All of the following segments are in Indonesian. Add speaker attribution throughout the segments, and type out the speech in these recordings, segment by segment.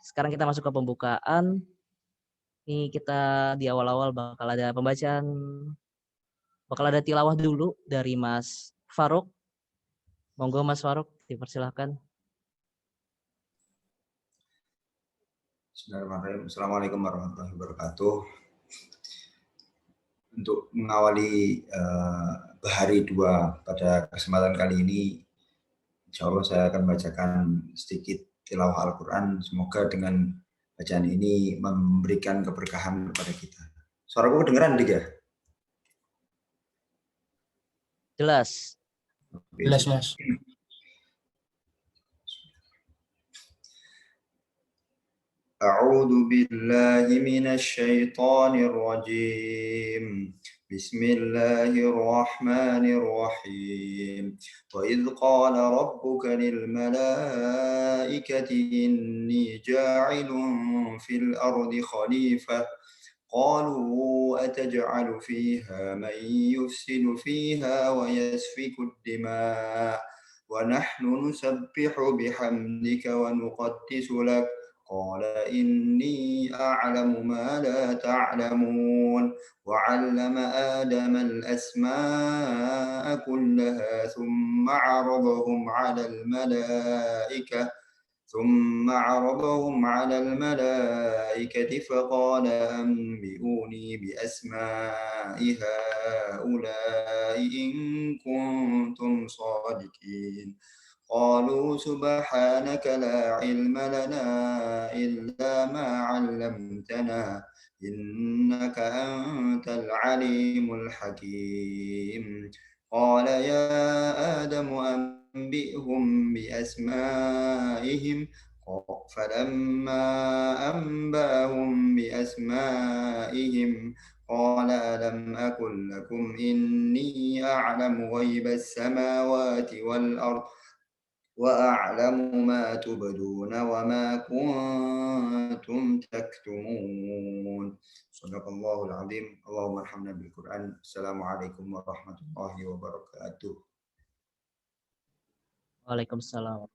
Speaker 1: sekarang kita masuk ke pembukaan. Ini kita di awal-awal bakal ada pembacaan, bakal ada tilawah dulu dari Mas Faruk. Monggo Mas Faruk, dipersilahkan.
Speaker 2: Bismillahirrahmanirrahim. Assalamualaikum warahmatullahi wabarakatuh. Untuk mengawali Bahari 2 pada kesempatan kali ini, insya Allah saya akan bacakan sedikit tilawah Al-Quran. Semoga dengan bacaan ini memberikan keberkahan kepada kita. Suaraku kedengeran, Dik ya?
Speaker 1: Jelas.
Speaker 3: Jelas, Mas.
Speaker 2: أعوذ بالله من الشيطان الرجيم بسم الله الرحمن الرحيم وإذ قال ربك للملائكة إني جاعل في الأرض خليفة قالوا أتجعل فيها من يفسد فيها ويسفك الدماء ونحن نسبح بحمدك ونقدس لك قال إني أعلم ما لا تعلمون وعلم آدم الأسماء كلها ثم عرضهم على الملائكة فقال أنبئوني بأسماء هؤلاء إن كنتم صادقين قالوا سبحانك لا علم لنا إلا ما علمتنا إنك أنت العليم الحكيم قال يا آدم أنبئهم بأسمائهم فلما أنبأهم بأسمائهم قال ألم أقل لكم إني أعلم غيب السماوات والأرض وأعلم ما تبدون وما كنتم تكتمون صدق الله العظيم اللهم ارحمنا بالقرآن السلام عليكم ورحمة الله وبركاته.
Speaker 1: Waalaikumsalam.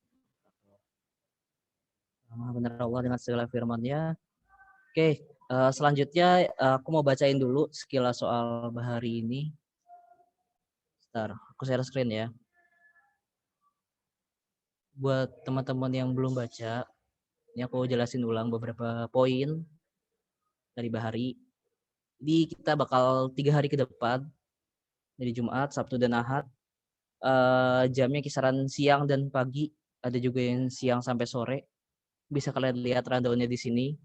Speaker 1: Benar Allah dengan segala firman-Nya. Oke, selanjutnya aku mau bacain dulu sekilas soal bahari ini. Bentar, aku share screen ya. Buat teman-teman yang belum baca, ini aku jelasin ulang beberapa poin dari bahari. Jadi kita bakal 3 hari ke depan, dari Jumat, Sabtu, dan Ahad. Jamnya kisaran siang dan pagi, ada juga yang siang sampai sore. Bisa kalian lihat rundown-nya di sini.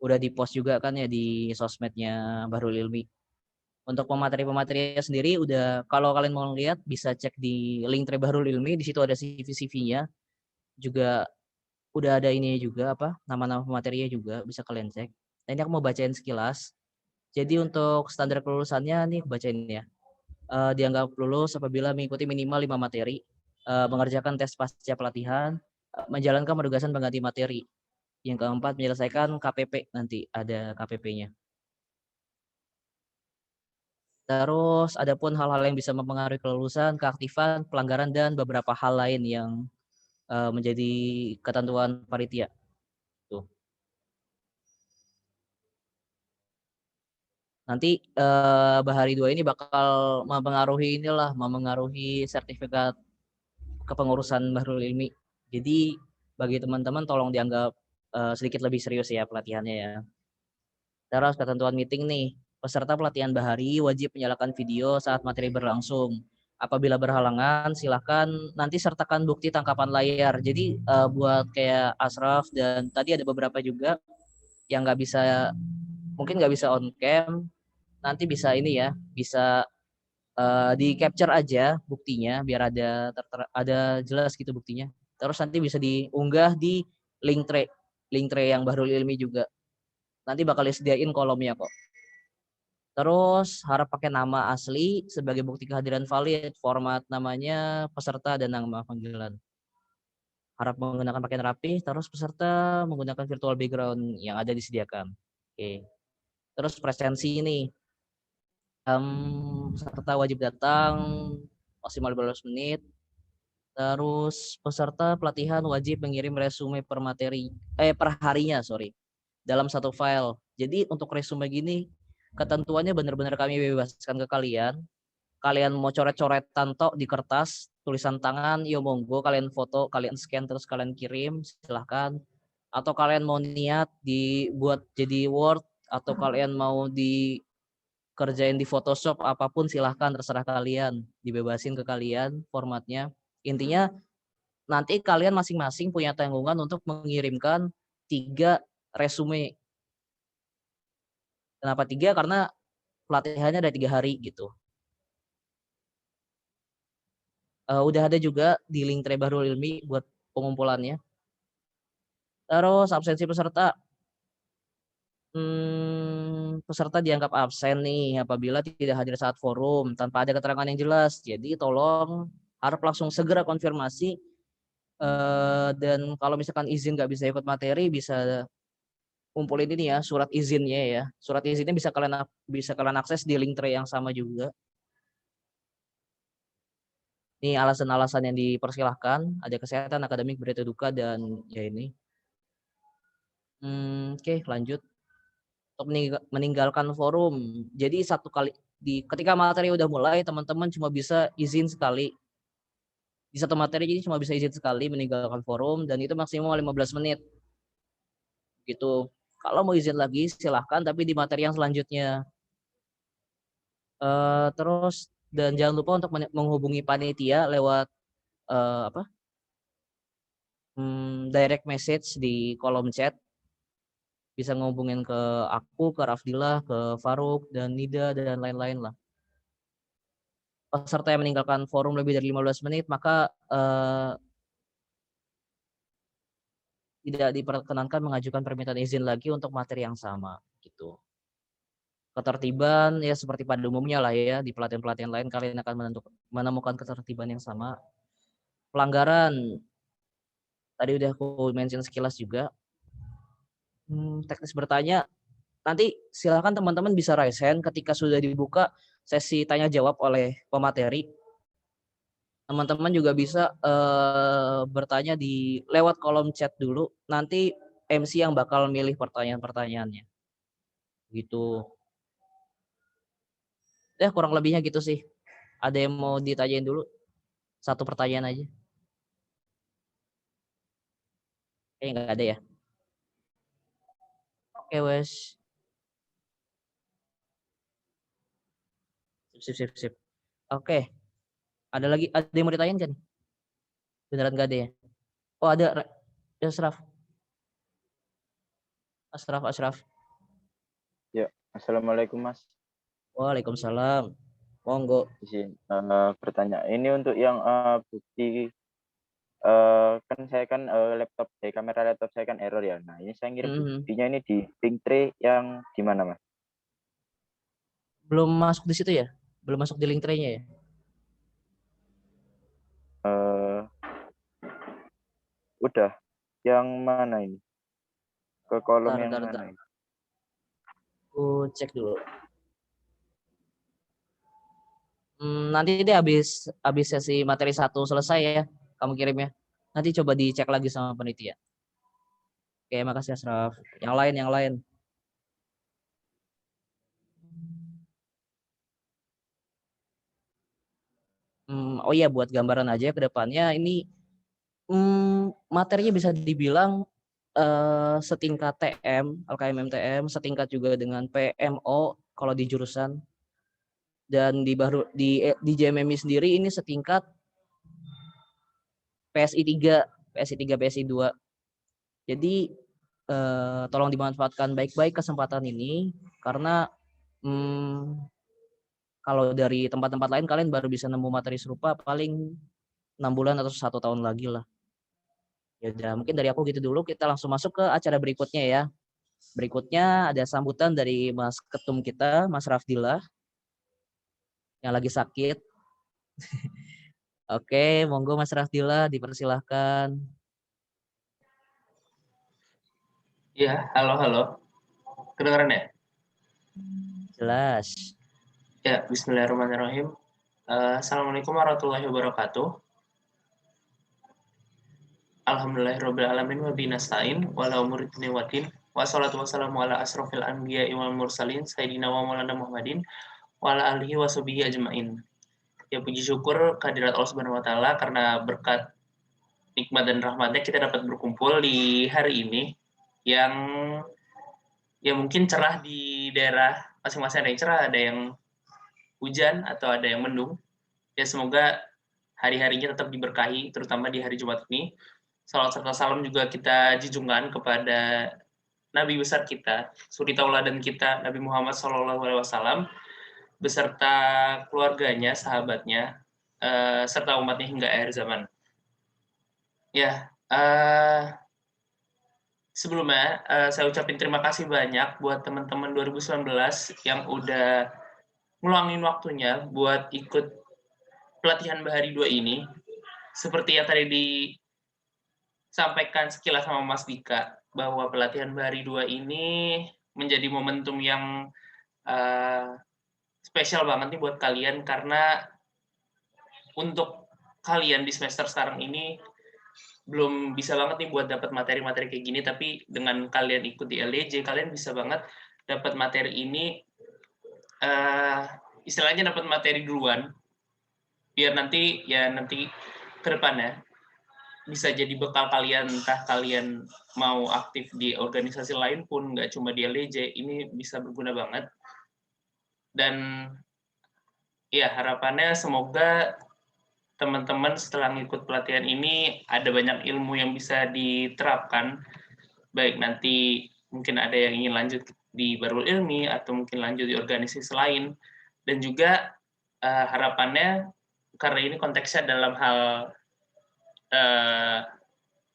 Speaker 1: Udah di-post juga kan ya di sosmednya Bahrul Ilmi. Untuk pemateri-pematerinya sendiri udah, kalau kalian mau lihat bisa cek di link Bahrul Ilmi, di situ ada CV-CV-nya. Juga udah ada ini juga nama-nama pematerinya juga bisa kalian cek. Nah, ini aku mau bacain sekilas. Jadi untuk standar kelulusannya nih aku bacain ya. Dianggap lulus apabila mengikuti minimal 5 materi, mengerjakan tes pasca pelatihan, menjalankan penugasan pengganti materi. Yang keempat, menyelesaikan KPP, nanti ada KPP-nya. Terus adapun hal-hal yang bisa mempengaruhi kelulusan, keaktifan, pelanggaran, dan beberapa hal lain yang menjadi ketentuan panitia. Tuh. Nanti bahari 2 ini bakal mempengaruhi sertifikat kepengurusan Bahrul Ilmi. Jadi bagi teman-teman tolong dianggap sedikit lebih serius ya pelatihannya ya. Terus ketentuan meeting nih. Peserta pelatihan bahari wajib menyalakan video saat materi berlangsung. Apabila berhalangan, silahkan nanti sertakan bukti tangkapan layar. Jadi buat kayak Asraf dan tadi ada beberapa juga yang mungkin nggak bisa on cam, nanti bisa ini ya, bisa di capture aja buktinya biar ada jelas gitu buktinya. Terus nanti bisa diunggah di link tray yang Bahrul Ilmi juga. Nanti bakal disediain kolomnya kok. Terus harap pakai nama asli sebagai bukti kehadiran valid, format namanya peserta dan nama panggilan. Harap menggunakan pakaian rapi, terus peserta menggunakan virtual background yang ada disediakan. Oke. Terus presensi ini. Peserta wajib datang maksimal 15 menit. Terus peserta pelatihan wajib mengirim resume per per harinya, dalam satu file. Jadi untuk resume gini ketentuannya benar-benar kami bebaskan ke kalian. Kalian mau coret-coretan tok di kertas, tulisan tangan, yo monggo kalian foto, kalian scan terus kalian kirim, silahkan. Atau kalian mau niat dibuat jadi Word, atau kalian mau dikerjain di Photoshop, apapun silahkan, terserah kalian. Dibebasin ke kalian formatnya. Intinya nanti kalian masing-masing punya tanggungan untuk mengirimkan 3 resume. Kenapa 3? Karena pelatihannya ada 3 hari gitu. Udah ada juga di link Bahrul Ilmi buat pengumpulannya. Terus absensi peserta. Peserta dianggap absen nih apabila tidak hadir saat forum tanpa ada keterangan yang jelas. Jadi tolong harap langsung segera konfirmasi, dan kalau misalkan izin nggak bisa ikut materi, bisa kumpulin ini ya, surat izinnya ya. Surat izinnya bisa kalian akses di link yang sama juga. Ini alasan-alasan yang dipersilahkan, ada kesehatan, akademik, berita duka, dan ya ini. Oke, lanjut. Untuk meninggalkan forum. Jadi satu kali ketika materi udah mulai, teman-teman cuma bisa izin sekali. Di satu materi jadi cuma bisa izin sekali meninggalkan forum, dan itu maksimal 15 menit. Gitu. Kalau mau izin lagi silahkan, tapi di materi yang selanjutnya. Terus dan jangan lupa untuk menghubungi panitia lewat direct message di kolom chat. Bisa ngehubungin ke aku, ke Rafdilah, ke Faruk, dan Nida, dan lain-lain lah. Peserta yang meninggalkan forum lebih dari 15 menit, maka tidak diperkenankan mengajukan permintaan izin lagi untuk materi yang sama gitu. Ketertiban ya seperti pada umumnya lah ya, di pelatihan-pelatihan lain kalian akan menemukan ketertiban yang sama. Pelanggaran tadi udah aku mention sekilas juga. Teknis bertanya, nanti silakan teman-teman bisa raise hand ketika sudah dibuka sesi tanya jawab oleh pemateri. Teman-teman juga bisa bertanya di lewat kolom chat dulu. Nanti MC yang bakal milih pertanyaan-pertanyaannya. Gitu. Ya kurang lebihnya gitu sih. Ada yang mau ditanyain dulu? Satu pertanyaan aja. Nggak ada ya. Oke wes. Sip. Oke. Ada yang mau ditanyain kan? Beneran nggak ada ya? Oh ada. Asraf.
Speaker 3: Ya, assalamualaikum Mas.
Speaker 1: Waalaikumsalam. Monggo.
Speaker 3: Izin bertanya. Ini untuk yang bukti kan saya kan kamera laptop saya kan error ya. Nah ini saya ngirim buktinya ini di Linktree yang di mana Mas?
Speaker 1: Belum masuk di situ ya? Belum masuk di Linktree-nya ya?
Speaker 3: Udah. Yang mana ini? Ke kolom yang mana ini?
Speaker 1: Aku cek dulu. Nanti deh habis sesi materi 1 selesai ya, kamu kirimnya. Nanti coba dicek lagi sama panitia. Oke, makasih Asraf. Yang lain. Oh iya, buat gambaran aja ke depannya ini materinya bisa dibilang setingkat TM, LKM MTM, setingkat juga dengan PMO kalau di jurusan. Dan di JMMI sendiri ini setingkat PSI 3, PSI 2. Jadi tolong dimanfaatkan baik-baik kesempatan ini, karena kalau dari tempat-tempat lain kalian baru bisa nemu materi serupa paling 6 bulan atau 1 tahun lagi lah. Ya udah, mungkin dari aku gitu dulu. Kita langsung masuk ke acara berikutnya ya. Berikutnya ada sambutan dari Mas Ketum kita, Mas Rafdilah, yang lagi sakit. Oke, monggo Mas Rafdilah, dipersilahkan.
Speaker 4: Iya, halo. Kedengaran ya?
Speaker 1: Jelas.
Speaker 4: Ya, bismillahirrahmanirrahim. Assalamualaikum warahmatullahi wabarakatuh. Alhamdulillahirabbil alamin wa bihi nasta'in wa la umuri dunya waddin. Wassalatu wassalamu ala asrofil anbiya'i wal mursalin sayyidina wa maulana Muhammadin wa ala alihi wa sahbihi ajmain. Ya puji syukur kehadirat Allah Subhanahu wa taala karena berkat nikmat dan rahmatnya kita dapat berkumpul di hari ini yang ya mungkin cerah di daerah masing-masing, ada yang cerah, ada yang hujan atau ada yang mendung. Ya semoga hari-harinya tetap diberkahi terutama di hari Jumat ini. Salawat serta salam juga kita junjungkan kepada Nabi besar kita, suri tauladan kita, Nabi Muhammad SAW, beserta keluarganya, sahabatnya, serta umatnya hingga akhir zaman. Ya, sebelumnya saya ucapin terima kasih banyak buat teman-teman 2019 yang udah ngeluangin waktunya buat ikut pelatihan Bahari 2 ini. Seperti yang tadi disampaikan sekilas sama Mas Dika, bahwa pelatihan Bahari 2 ini menjadi momentum yang spesial banget nih buat kalian, karena untuk kalian di semester sekarang ini belum bisa banget nih buat dapat materi-materi kayak gini, tapi dengan kalian ikut di LDJ, kalian bisa banget dapat materi ini, istilahnya dapat materi duluan, biar nanti ke depannya bisa jadi bekal kalian, entah kalian mau aktif di organisasi lain pun, nggak cuma di LDJ, ini bisa berguna banget. Dan ya harapannya semoga teman-teman setelah ngikut pelatihan ini ada banyak ilmu yang bisa diterapkan, baik nanti mungkin ada yang ingin lanjut di Bahrul Ilmi atau mungkin lanjut di organisasi lain, dan juga harapannya karena ini konteksnya dalam hal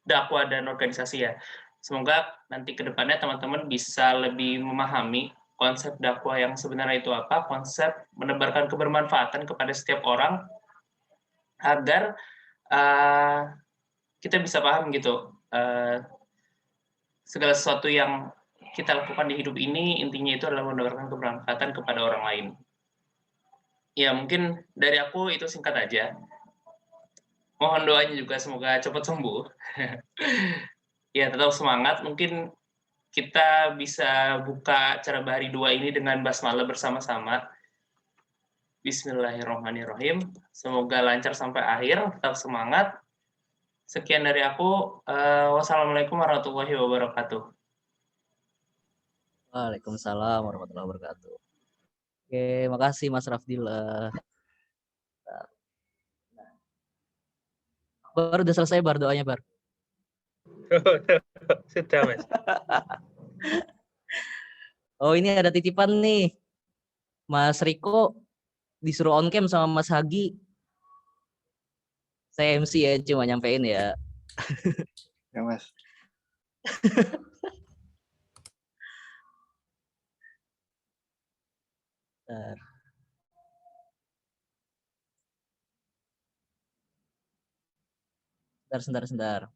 Speaker 4: dakwah dan organisasi ya, semoga nanti ke depannya teman-teman bisa lebih memahami konsep dakwah yang sebenarnya itu apa, konsep menebarkan kebermanfaatan kepada setiap orang, agar kita bisa paham gitu, segala sesuatu yang kita lakukan di hidup ini intinya itu adalah menebarkan kebermanfaatan kepada orang lain. Ya mungkin dari aku itu singkat aja. Mohon doanya juga semoga cepat sembuh. Ya tetap semangat. Mungkin kita bisa buka acara Bahari 2 ini dengan basmalah bersama-sama. Bismillahirrahmanirrahim. Semoga lancar sampai akhir, tetap semangat. Sekian dari aku. Wassalamualaikum warahmatullahi wabarakatuh.
Speaker 1: Waalaikumsalam warahmatullahi wabarakatuh. Oke, makasih Mas Rafdil. Baru udah selesai Bar doanya Bar.
Speaker 5: Sudah Mas.
Speaker 1: Oh ini ada titipan nih. Mas Riko disuruh on cam sama Mas Hagi. Saya MC ya, cuma nyampein ya.
Speaker 3: Ya Mas.
Speaker 1: Sebentar.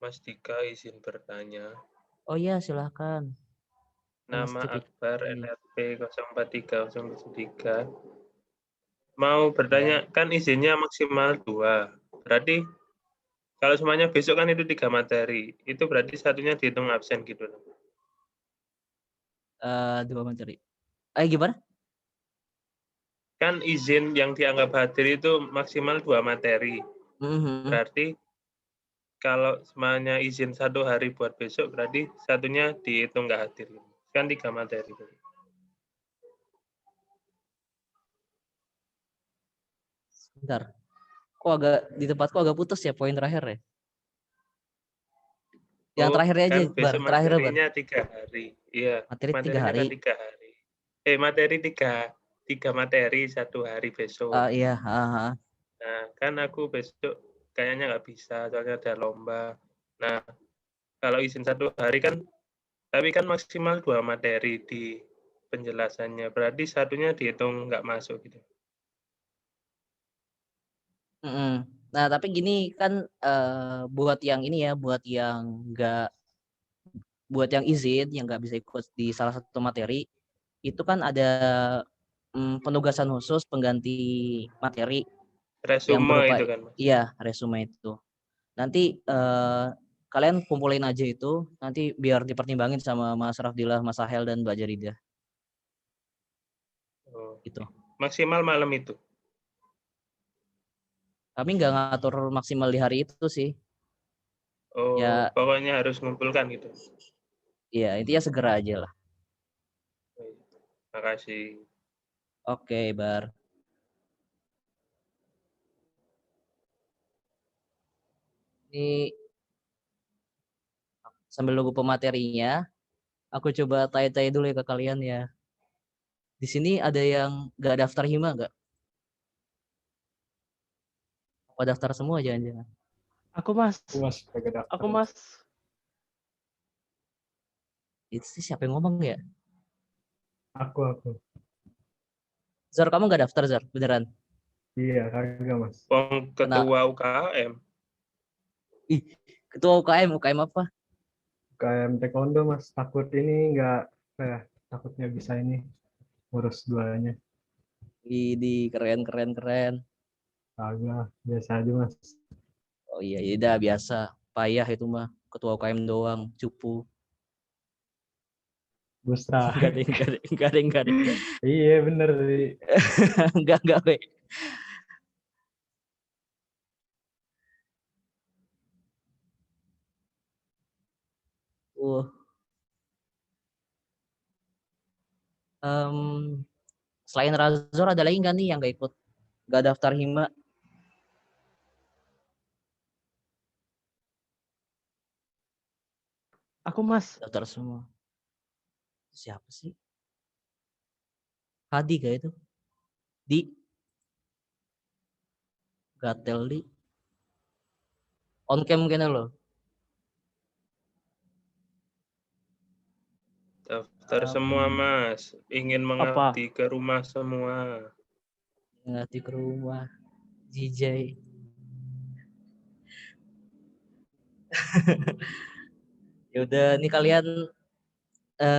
Speaker 5: Mas Dika izin bertanya.
Speaker 1: Oh iya, silahkan.
Speaker 5: Nama Akbar NRP 043003. Mau bertanya, kan izinnya maksimal 2. Berarti kalau semuanya besok kan itu 3 materi. Itu berarti satunya dihitung absen gitu.
Speaker 1: 2 materi. Gimana?
Speaker 5: Kan izin yang dianggap hadir itu maksimal 2 materi. Berarti kalau semuanya izin 1 hari buat besok, berarti satunya dihitung nggak hadir. Kan 3 materi.
Speaker 1: Sebentar. Kok di tempatku agak putus ya poin terakhir ya? Yang terakhir aja,
Speaker 5: kan besok
Speaker 1: Bar. Terakhir,
Speaker 5: materinya 3 hari. Iya,
Speaker 1: materi 3 hari.
Speaker 5: Kan 3 hari. Materi 3 materi 1 hari besok.
Speaker 1: Iya.
Speaker 5: Nah, kan aku besok kayaknya nggak bisa, soalnya ada lomba. Nah, kalau izin 1 hari kan, tapi kan maksimal 2 materi di penjelasannya. Berarti satunya dihitung nggak masuk gitu.
Speaker 1: Nah, tapi gini kan buat yang ini ya, buat yang izin yang nggak bisa ikut di salah satu materi itu kan ada penugasan khusus pengganti materi yang
Speaker 5: Resume
Speaker 1: berupa
Speaker 5: itu kan, Mas.
Speaker 1: iya resume itu. Nanti kalian kumpulin aja itu, nanti biar dipertimbangin sama Mas Rafdillah, Mas Sahel dan Mbak Jarida.
Speaker 5: Oh.
Speaker 1: Gitu.
Speaker 5: Maksimal malam itu.
Speaker 1: Kami nggak ngatur maksimal di hari itu sih.
Speaker 5: Oh,
Speaker 1: Ya,
Speaker 5: pokoknya harus ngumpulkan gitu.
Speaker 1: iya, intinya segera aja lah.
Speaker 5: Makasih.
Speaker 1: Oke, Bar. Ini sambil nunggu pematerinya, aku coba tanya-tanya dulu ya ke kalian ya. Di sini ada yang nggak daftar hima nggak? Apa daftar semua jangan-jangan?
Speaker 6: Aku Mas. Aku Mas.
Speaker 1: Itu sih siapa yang ngomong ya?
Speaker 7: Aku.
Speaker 1: Zar, kamu nggak daftar, Zar? Beneran?
Speaker 7: Iya, kagak Mas.
Speaker 5: Ketua UKM.
Speaker 1: Ih, ketua UKM apa?
Speaker 7: UKM Taekwondo Mas. Takut ini takutnya bisa ini ngurus duanya.
Speaker 1: Di keren.
Speaker 7: Kagak, biasa aja Mas.
Speaker 1: Oh iya, udah biasa. Payah itu mah. Ketua UKM doang, cupu.
Speaker 7: Busra.
Speaker 1: Enggak ada.
Speaker 7: Iya, bener sih.
Speaker 1: Enggak, we. Selain Razor ada lagi nggak nih yang nggak ikut? Nggak daftar hima?
Speaker 6: Aku Mas.
Speaker 1: Daftar semua. Siapa sih? Hadi gak itu? Di? Gatel di? On cam mungkin loh.
Speaker 5: Daftar semua Mas. Ingin mengabdi ke rumah semua.
Speaker 1: Mengabdi ke rumah. DJ. Ya udah, nih kalian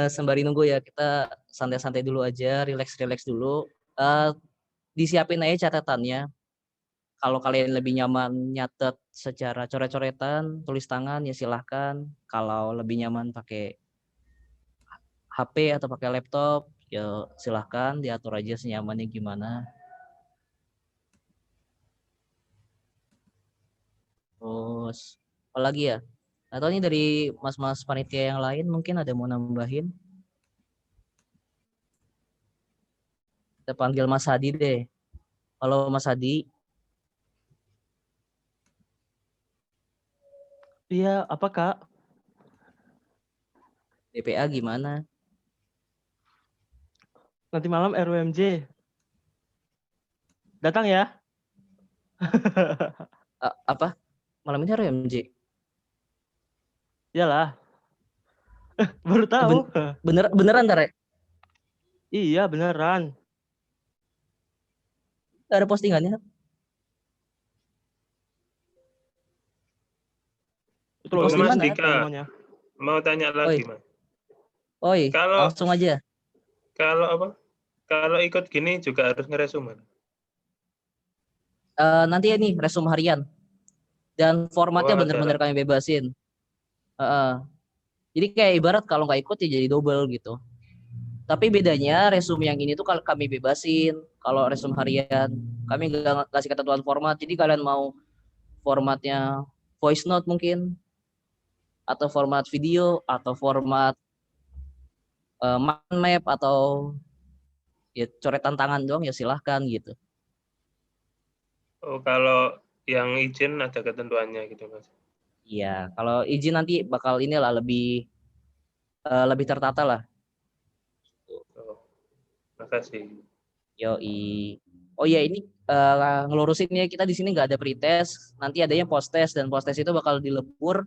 Speaker 1: sembari nunggu ya, kita santai-santai dulu aja, relax dulu. Disiapin aja catatannya. Kalau kalian lebih nyaman nyatet secara coret-coretan, tulis tangan ya silahkan. Kalau lebih nyaman pakai HP atau pakai laptop ya silahkan, diatur aja senyamannya gimana. Terus apa lagi ya? Atau ini dari mas-mas panitia yang lain mungkin ada mau nambahin? Kita panggil Mas Hadi deh. Halo Mas Hadi.
Speaker 6: Iya, apa Kak?
Speaker 1: DPA gimana?
Speaker 6: Nanti malam RWMJ. Datang ya?
Speaker 1: Apa? Malam ini RWMJ?
Speaker 6: Iyalah. Baru tahu.
Speaker 1: Beneran Tare?
Speaker 6: Iya, beneran.
Speaker 1: Gak ada postingannya?
Speaker 6: Itu loh,
Speaker 5: Mas
Speaker 6: gimana
Speaker 5: Dika, mau tanya lagi Mas.
Speaker 1: Oi, langsung aja.
Speaker 5: Kalau ikut gini juga harus ngeresume.
Speaker 1: Nanti ya nih resume harian. Dan formatnya bener-bener kami bebasin. Jadi kayak ibarat kalau nggak ikut ya jadi double gitu. Tapi bedanya resume yang ini tuh kalau kami bebasin. Kalau resume harian kami nggak kasih ketentuan format. Jadi kalian mau formatnya voice note mungkin, atau format video, atau format mind map, atau ya coretan tangan doang ya silahkan gitu.
Speaker 5: Oh, kalau yang izin ada ketentuannya gitu Mas?
Speaker 1: Iya, kalau izin nanti bakal inilah lebih tertata lah.
Speaker 5: Oh, makasih.
Speaker 1: Yoi. Oh iya, ini ngelurusin ya, kita di sini nggak ada pretest, nanti adanya post-test, dan post-test itu bakal dilebur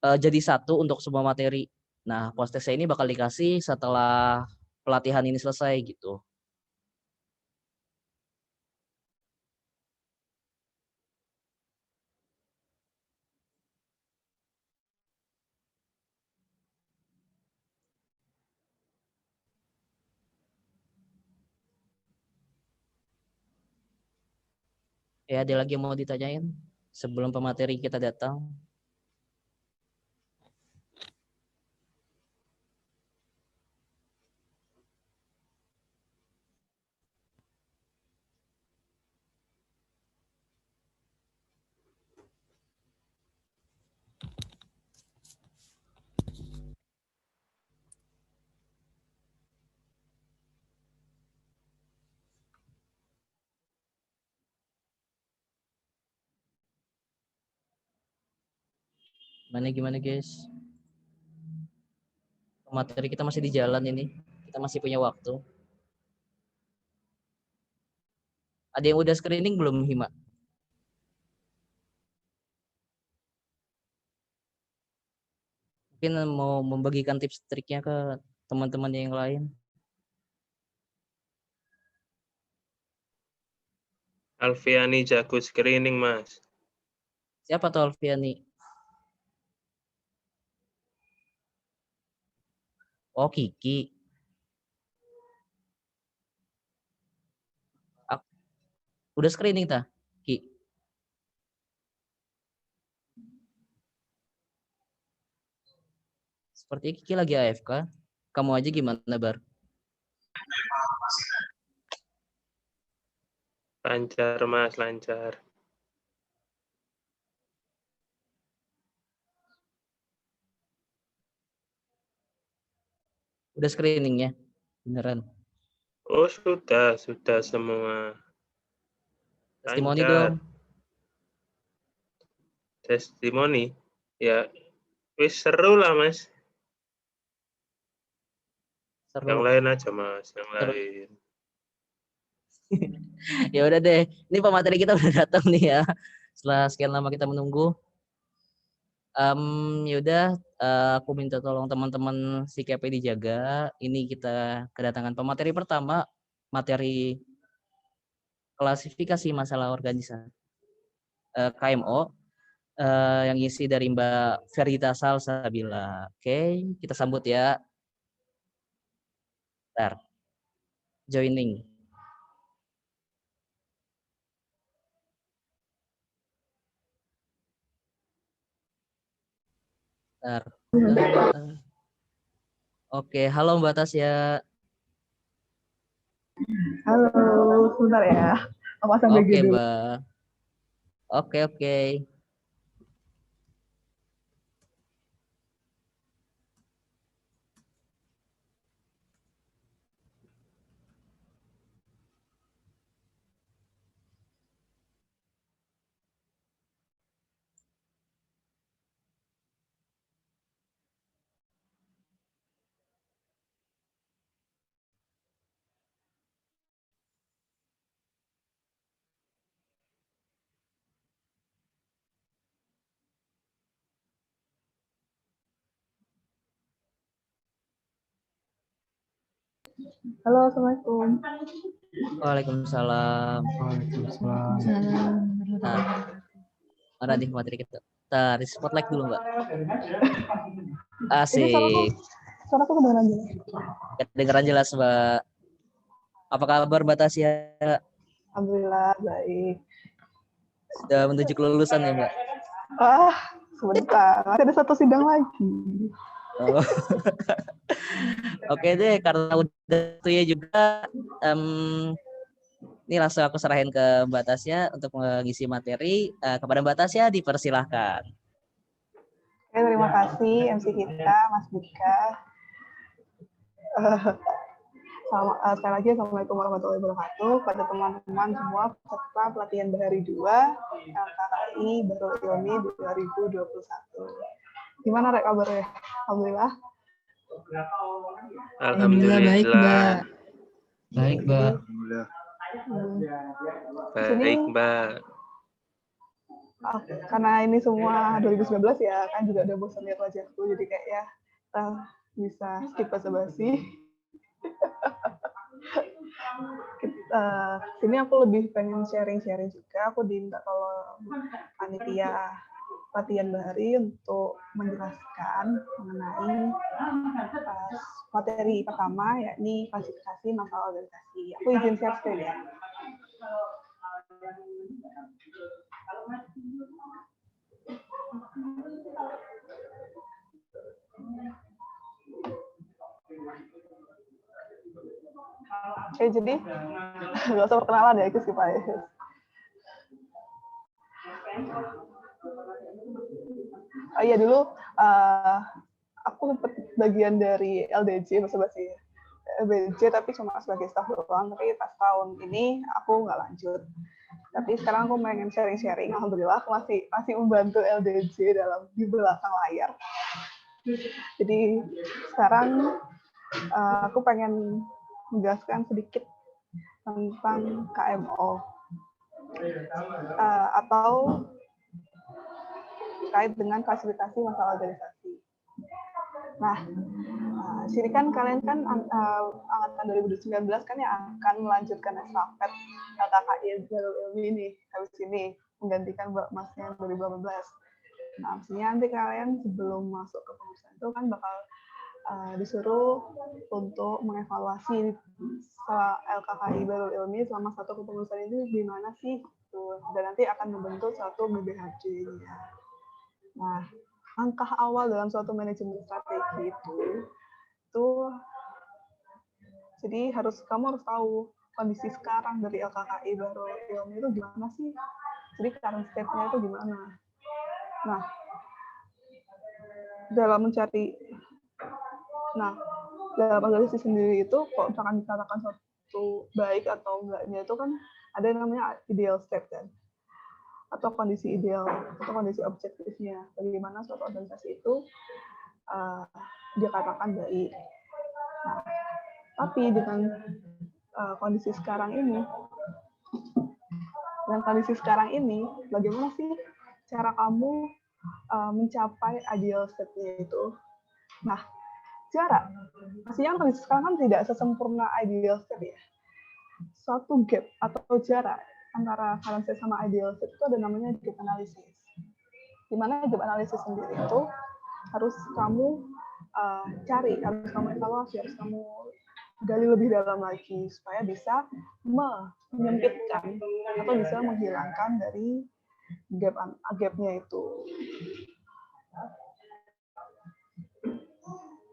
Speaker 1: jadi satu untuk semua materi. Nah, post-testnya ini bakal dikasih setelah pelatihan ini selesai gitu. Ya, ada lagi yang mau ditanyain sebelum pemateri kita datang? Gimana guys? Materi kita masih di jalan ini. Kita masih punya waktu. Ada yang udah screening belum, Hima? Mungkin mau membagikan tips triknya ke teman-teman yang lain.
Speaker 5: Alfiani jago screening, Mas.
Speaker 1: Siapa tuh Alfiani? Oh, Kiki. Udah screening tah, Ki? Seperti Kiki lagi AFK. Kamu aja gimana, Bar?
Speaker 5: Lancar, Mas, lancar.
Speaker 1: Udah screeningnya? Beneran?
Speaker 5: Oh, sudah semua.
Speaker 1: Testimoni
Speaker 5: Lancar.
Speaker 1: dong.
Speaker 5: Testimoni? Ya, wis seru lah, Mas.
Speaker 1: Seru.
Speaker 5: Yang lain aja, Mas, yang
Speaker 1: Seru.
Speaker 5: lain.
Speaker 1: Ya udah deh, ini pemateri kita udah datang nih ya. Setelah sekian lama kita menunggu. Ya udah, aku minta tolong teman-teman si KP dijaga. Ini kita kedatangan pemateri pertama, materi klasifikasi masalah organisasi KMO yang isi dari Mbak Ferita Salsabila. Oke, kita sambut ya. Bentar. Joining. Bentar. Oke, halo Mbak Tasya.
Speaker 8: Halo, sebentar ya. Apa sampai
Speaker 1: Oke,
Speaker 8: gitu?
Speaker 1: Mbak. Oke.
Speaker 8: Halo, Assalamualaikum.
Speaker 1: Waalaikumsalam. Nah, mana nih materi kita? Bentar, di spotlight dulu, Mbak. Asik.
Speaker 8: Suara aku kedengeran jelas.
Speaker 1: Kedengeran jelas, Mbak. Apa kabar Mbak Tasya?
Speaker 8: Alhamdulillah, baik.
Speaker 1: Sudah menuju kelulusan ya, Mbak?
Speaker 8: Sebentar. Masih ada satu sidang lagi.
Speaker 1: Oh. Oke deh, karena udah itu ya juga, ini langsung aku serahin ke Mbak Tasya untuk mengisi materi. Kepada Mbak Tasya dipersilahkan.
Speaker 8: Oke, terima kasih MC kita, Mas Bika. Sekali lagi, Assalamualaikum warahmatullahi wabarakatuh. Pada teman-teman semua peserta pelatihan Bahari 2 LKKI Bahrul Ilmi 2021. Gimana Rek kabarnya? Alhamdulillah.
Speaker 5: Alhamdulillah baik, Mbak.
Speaker 1: Baik, Mbak.
Speaker 5: Baik, Mbak.
Speaker 8: Karena ini semua 2019 ya, kan juga udah bosan lihat wajahku, jadi kayak ya bisa skip basa-basi. Sini aku lebih pengen sharing-sharing juga. Aku diminta tolong panitia latihan Bahari untuk menjelaskan mengenai materi pertama, yakni klasifikasi masalah organisasi. Aku izin share screen ya. Oke, jadi nggak usah perkenalan ya, itu sih Pak. Oh iya, dulu aku sempat bagian dari LDJ, basa-basi LDJ, tapi cuma sebagai staff doang. Tapi pas tahun ini aku nggak lanjut. Tapi sekarang aku pengen sharing-sharing. Alhamdulillah aku masih membantu LDJ di belakang layar. Jadi sekarang aku pengen menjelaskan sedikit tentang KMO atau terkait dengan fasilitasi masalah organisasi. Nah, sini kan kalian kan angkatan 2019 kan yang akan melanjutkan estafet LKKI Darul Ilmi ini habis ini menggantikan Mbak Masnya 2018. Nah, maksudnya nanti kalian sebelum masuk ke pengurusan itu kan bakal disuruh untuk mengevaluasi LKKI Darul Ilmi selama satu kepengurusan itu gimana sih, dan nanti akan membentuk suatu BBHJ-nya. Nah, langkah awal dalam suatu manajemen strategi itu jadi kamu harus tahu kondisi sekarang dari LKKI Darul Ilmi itu gimana sih, jadi current state-nya itu gimana. Nah, dalam organisasi sendiri itu kalau misalkan dikatakan suatu baik atau enggaknya itu kan ada yang namanya ideal state kan, atau kondisi ideal atau kondisi objektifnya bagaimana suatu organisasi itu dikatakan baik. Nah, tapi dengan kondisi sekarang ini bagaimana sih cara kamu mencapai ideal state-nya itu? Nah, cara pastinya kondisi sekarang kan tidak sesempurna ideal state ya. Suatu gap atau jarak antara current state sama ideal state itu ada namanya gap analysis. Di mana gap analysis sendiri itu harus kamu cari, harus kamu evaluasi, harus kamu gali lebih dalam lagi supaya bisa menyempitkan atau bisa menghilangkan dari gap-nya itu.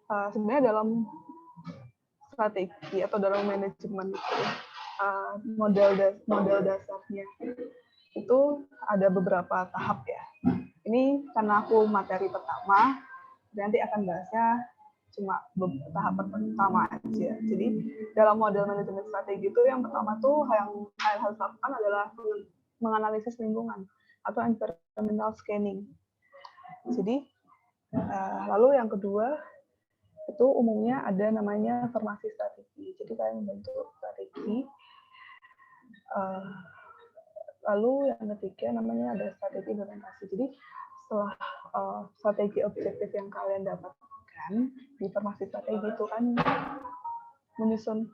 Speaker 8: Sebenarnya dalam strategi atau dalam manajemen itu model dasarnya itu ada beberapa tahap ya. Ini karena aku materi pertama, nanti akan bahasnya cuma tahap pertama aja. Jadi dalam model manajemen strategi itu yang pertama tuh yang harus lakukan adalah menganalisis lingkungan atau environmental scanning. Jadi lalu yang kedua itu umumnya ada namanya formasi strategi. Jadi kalian membentuk strategi. Lalu yang ketiga namanya ada strategi implementasi. Jadi setelah strategi objektif yang kalian dapatkan di formasi strategi itu kan menyusun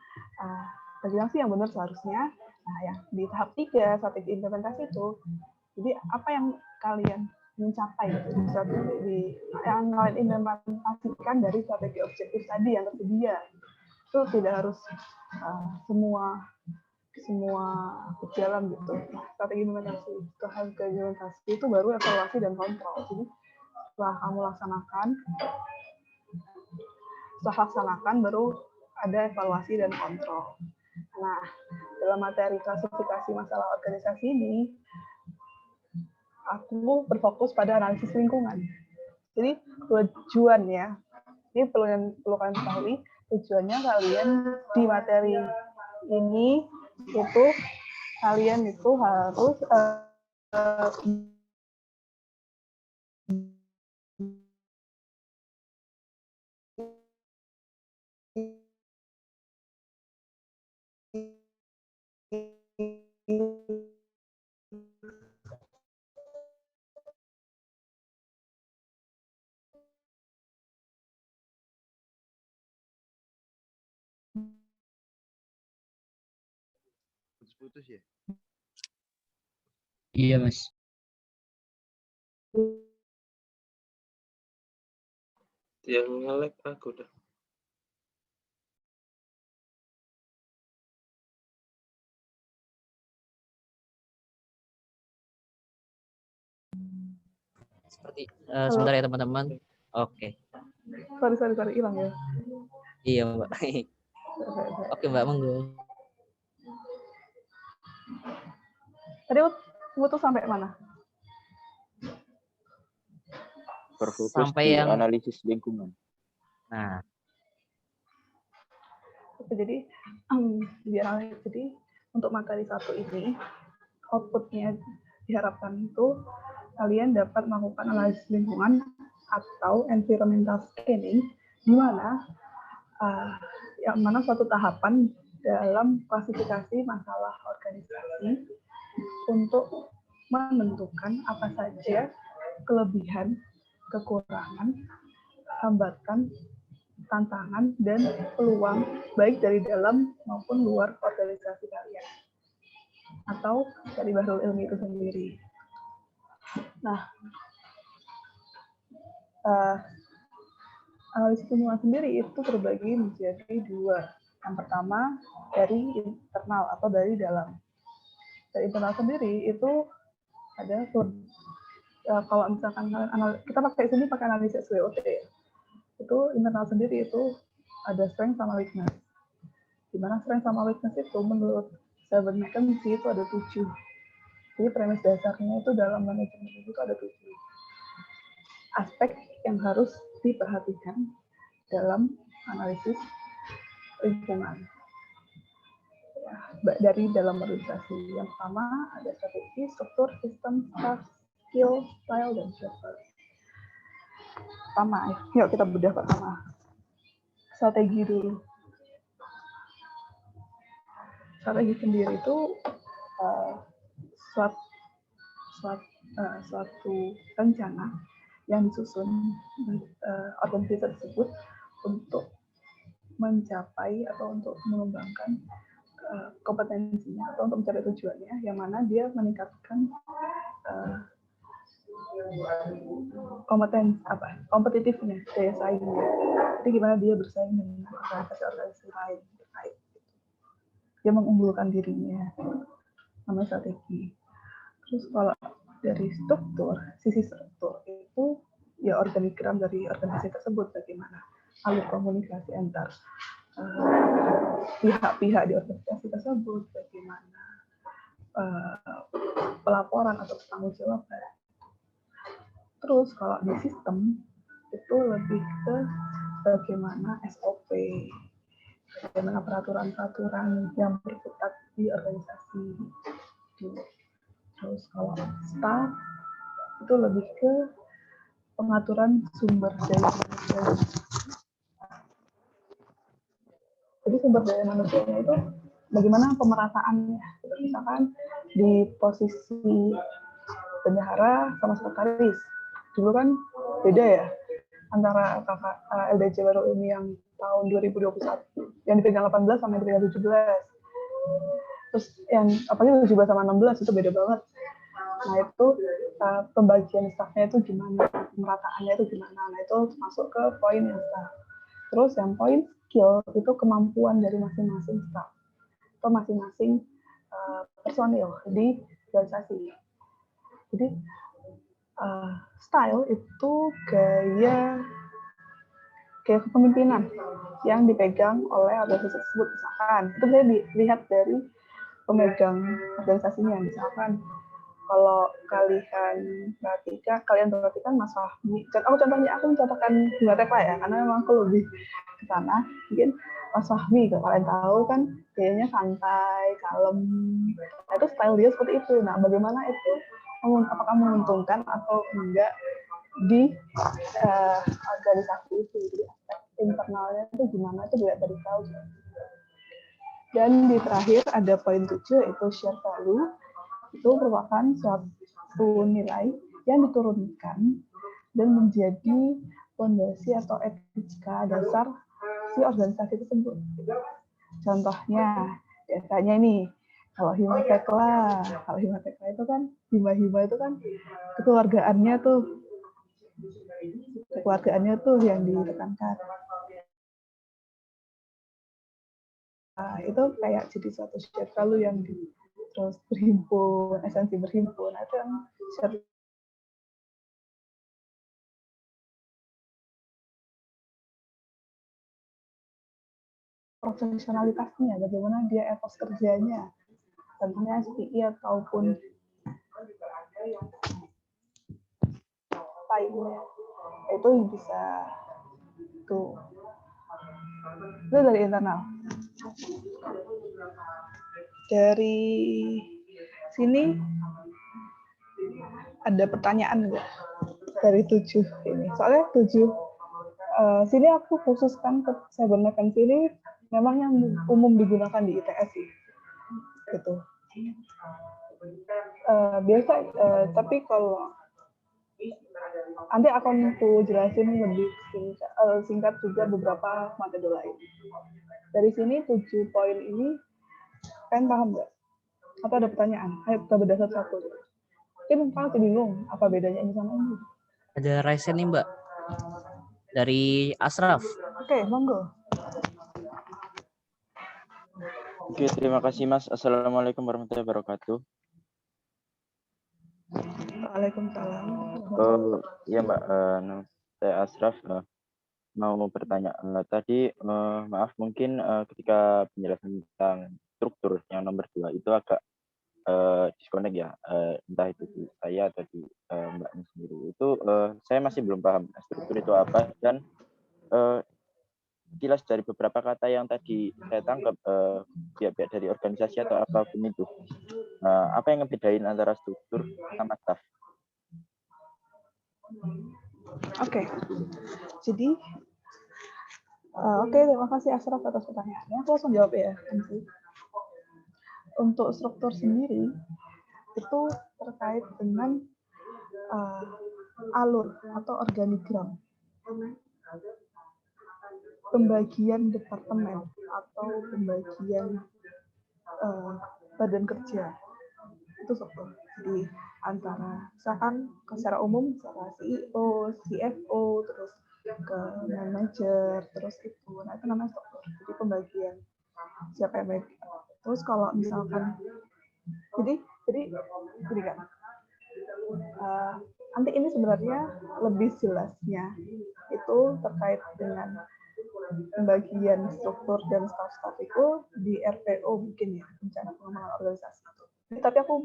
Speaker 8: regulasi yang benar seharusnya. Nah, yang di tahap 3 strategi implementasi itu, jadi apa yang kalian mencapai yang kalian implementasikan dari strategi objektif tadi yang tersedia, itu tidak harus semua berjalan gitu. Nah, strategi implementasi itu baru evaluasi dan kontrol. Jadi setelah kamu laksanakan baru ada evaluasi dan kontrol. Nah, dalam materi klasifikasi masalah organisasi ini, aku berfokus pada analisis lingkungan. Jadi tujuannya, ini perlu kalian ketahui, tujuannya kalian di materi ini itu kalian itu harus
Speaker 9: putus ya?
Speaker 1: Iya, Mas.
Speaker 5: Yang nge-lag aku dah.
Speaker 1: Seperti sebentar ya teman-teman. Oke.
Speaker 8: Sorry, hilang ya.
Speaker 1: Iya, Mbak. Oke, Mbak, monggo.
Speaker 8: Tadi putus sampai mana?
Speaker 3: Berfokus
Speaker 1: Sampai
Speaker 3: di
Speaker 1: yang
Speaker 3: analisis lingkungan.
Speaker 1: nah,
Speaker 8: jadi jadi untuk materi 1 ini outputnya diharapkan itu kalian dapat melakukan analisis lingkungan atau environmental scanning, di mana yang mana suatu tahapan dalam klasifikasi masalah organisasi untuk menentukan apa saja kelebihan, kekurangan, hambatan, tantangan, dan peluang baik dari dalam maupun luar organisasi kalian atau dari Bahrul Ilmi itu sendiri. Nah, analisis lingkungan sendiri itu terbagi menjadi 2. Yang pertama dari internal atau dari dalam. Dari internal sendiri itu ada kalau misalkan kita pakai analisis SWOT, itu internal sendiri itu ada strength sama weakness. Di mana strength sama weakness itu menurut Seven McKinsey itu ada 7. Jadi premis dasarnya itu dalam manajemen itu ada 7 aspek yang harus diperhatikan dalam analisis lingkungan. Ya, dari dalam organisasi. Yang pertama ada strategi, struktur, sistem, staff, skill, style, dan shepherd. Pertama, yuk kita bedah pertama. Strategi dulu. Strategi sendiri itu suatu rencana yang disusun organisasi tersebut untuk mencapai atau untuk mengembangkan kompetensinya atau untuk mencapai tujuannya, yang mana dia meningkatkan kompetitifnya, daya saingnya. Jadi gimana dia bersaing dengan organisasi lain terkait. Dia mengunggulkan dirinya, namanya strategi. Terus kalau dari sisi struktur itu ya organigram dari organisasi tersebut, bagaimana alur komunikasi antar pihak-pihak di organisasi tersebut, bagaimana pelaporan atau pertanggungjawaban. Terus kalau di sistem itu lebih ke bagaimana SOP, bagaimana peraturan-peraturan yang berkutat di organisasi. Terus kalau staff itu lebih ke pengaturan sumber daya manusia. Jadi sumber daya manusianya itu bagaimana pemerataannya. Misalkan di posisi bendahara sama sekretaris. Dulu kan beda ya antara LDC Bahrul Ilmi yang tahun 2021 yang dipegang 18 sama yang dipegang 17. Terus yang apalagi 17 sama 16 itu beda banget. Nah itu pembagian staffnya itu gimana, pemerataannya itu gimana. Nah itu masuk ke poin yang staff. Terus yang poin skill itu kemampuan dari masing-masing staff atau masing-masing personil di organisasi. Jadi style itu gaya kepemimpinan yang dipegang oleh organisasi tersebut. Misalkan itu bisa dilihat dari pemegang organisasinya. Misalkan kalau kalian perhatikan Mas Fahmi. Aku mencontohkan Bunga Tekla ya, karena memang aku lebih ke sana. Mungkin Mas Fahmi, kalau kalian tahu kan kayaknya santai, kalem. Nah, itu style dia seperti itu. Nah, bagaimana itu, apakah menguntungkan atau enggak di organisasi itu. Jadi aspek internalnya itu gimana, itu dilihat dari style. Dan di terakhir ada poin 7, yaitu share value. Itu merupakan suatu nilai yang diturunkan dan menjadi fondasi atau etika dasar si organisasi tersebut. Contohnya, biasanya nih, kalau Hima Tekla itu kan, Hima itu kan kekeluargaannya tuh yang ditekankan. Nah, itu kayak jadi suatu share value yang terus berhimpun, esensi berhimpun. Nah, itu yang share profesionalitasnya, bagaimana dia etos kerjanya, tentunya SPI ataupun lainnya. Itu bisa tuh. Itu dari internal. Dari sini ada pertanyaan nggak? Dari 7 ini. Soalnya 7 sini aku khususkan ke cybernekan sini memang yang umum digunakan di ITS sih. Gitu. Biasa tapi kalau nanti akan aku jelasin lebih singkat juga beberapa metode lain. Dari sini 7 poin ini kan paham nggak? Atau ada pertanyaan? Ayo kita bedah satu-satu. Mungkin masih bingung apa bedanya ini sama ini.
Speaker 1: Ada raise nih Mbak dari Asraf.
Speaker 8: Oke, monggo.
Speaker 3: Oke, terima kasih Mas. Assalamualaikum warahmatullahi wabarakatuh.
Speaker 8: Waalaikumsalam.
Speaker 3: Ya Mbak, saya Asraf. Mau bertanya tadi, maaf mungkin ketika penjelasan tentang struktur yang nomor 2 itu agak disconnect ya, entah itu di saya atau di Mbaknya sendiri. Itu saya masih belum paham struktur itu apa, dan jelas dari beberapa kata yang tadi saya tangkap pihak-pihak dari organisasi atau apapun itu, apa yang ngebedain antara struktur sama staff?
Speaker 8: Oke. Jadi terima kasih Asraf atas pertanyaannya. Aku langsung jawab ya. Untuk struktur sendiri itu terkait dengan alur atau organigram, pembagian departemen atau pembagian badan kerja, itu struktur. Jadi antara misalkan secara umum secara CEO, CFO, terus ke manajer, terus itu, nah itu namanya struktur. Jadi pembagian siapa yang baik. Terus kalau misalkan jadi kan nanti ini sebenarnya lebih jelasnya itu terkait dengan pembagian struktur dan staff-staff itu di RPO mungkin ya, rencana pengembangan organisasi itu. Tapi aku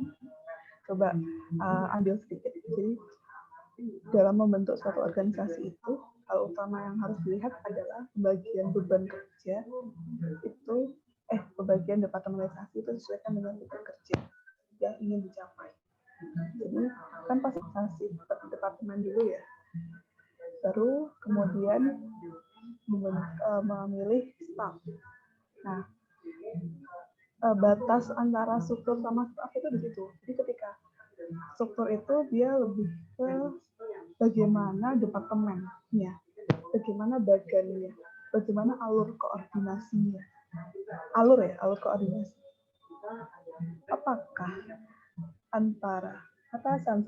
Speaker 8: coba ambil sedikit. Jadi dalam membentuk suatu organisasi itu hal utama yang harus dilihat adalah pembagian beban kerja itu pembagian departementalisasi itu disesuaikan dengan beban kerja yang ingin dicapai. Jadi kan pasti departemen dulu ya, baru kemudian memilih staff. Nah, batas antara struktur sama staff itu di situ. Jadi ketika struktur itu dia lebih ke bagaimana departemennya, bagaimana bagannya, bagaimana alur koordinasinya. Alur koordinasi. Apakah antara atasan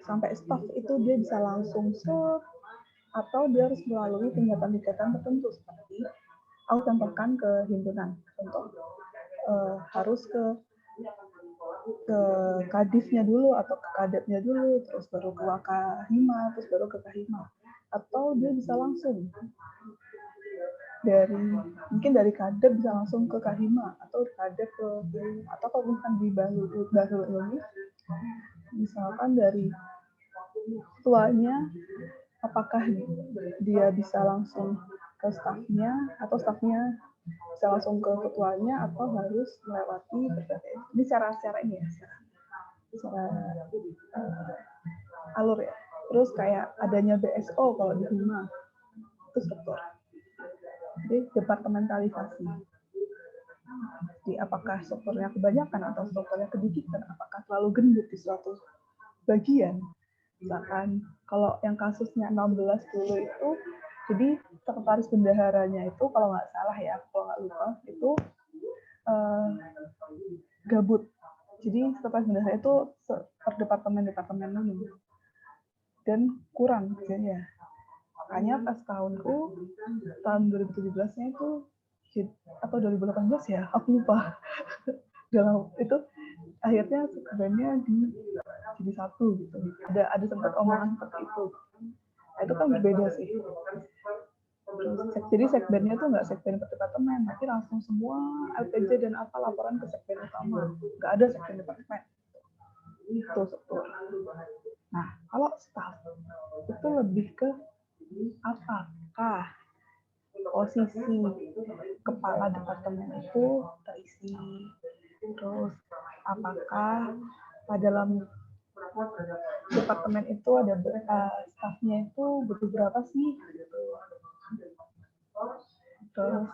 Speaker 8: sampai staff itu dia bisa langsung atau dia harus melalui tingkatan-tingkatan tertentu seperti aku contohkan ke himpunan, contoh harus ke kadifnya dulu atau ke kadepnya dulu, terus baru ke wakahima, terus baru ke kahima, atau dia bisa langsung mungkin dari kadep bisa langsung ke kahima, atau kadep ke atau kalau misalkan di Bahrul Ilmi misalkan dari ketuanya, apakah dia bisa langsung ke stafnya atau stafnya bisa langsung ke ketuanya atau harus melewati berbagai ini secara ini ya, secara alur ya. Terus kayak adanya BSO kalau di Hima itu struktur. Jadi departementalisasi. Jadi apakah strukturnya kebanyakan atau strukturnya kebijikan, apakah terlalu gendut di suatu bagian. Misalkan kalau yang kasusnya 16 dulu itu, jadi sekretaris bendaharanya itu kalau nggak salah ya, kalau nggak lupa, itu gabut. Jadi sekretaris bendahara itu per departemen dulu. Dan kurang kerjanya. Makanya pas tahun 2017-nya itu atau 2018 ya, aku lupa. Dalam itu akhirnya sebenarnya jadi satu gitu. Ada sempat omongan seperti itu. Nah, itu kan berbeda sih. Jadi sekbennya tuh nggak sekben per departemen, tapi langsung semua LPJ dan apa laporan ke sekben utama. Nggak ada sekben departemen. Itu struktur. Nah, kalau staff itu lebih ke apakah posisi kepala departemen itu terisi, terus apakah dalam departemen itu ada staffnya itu berapa sih, terus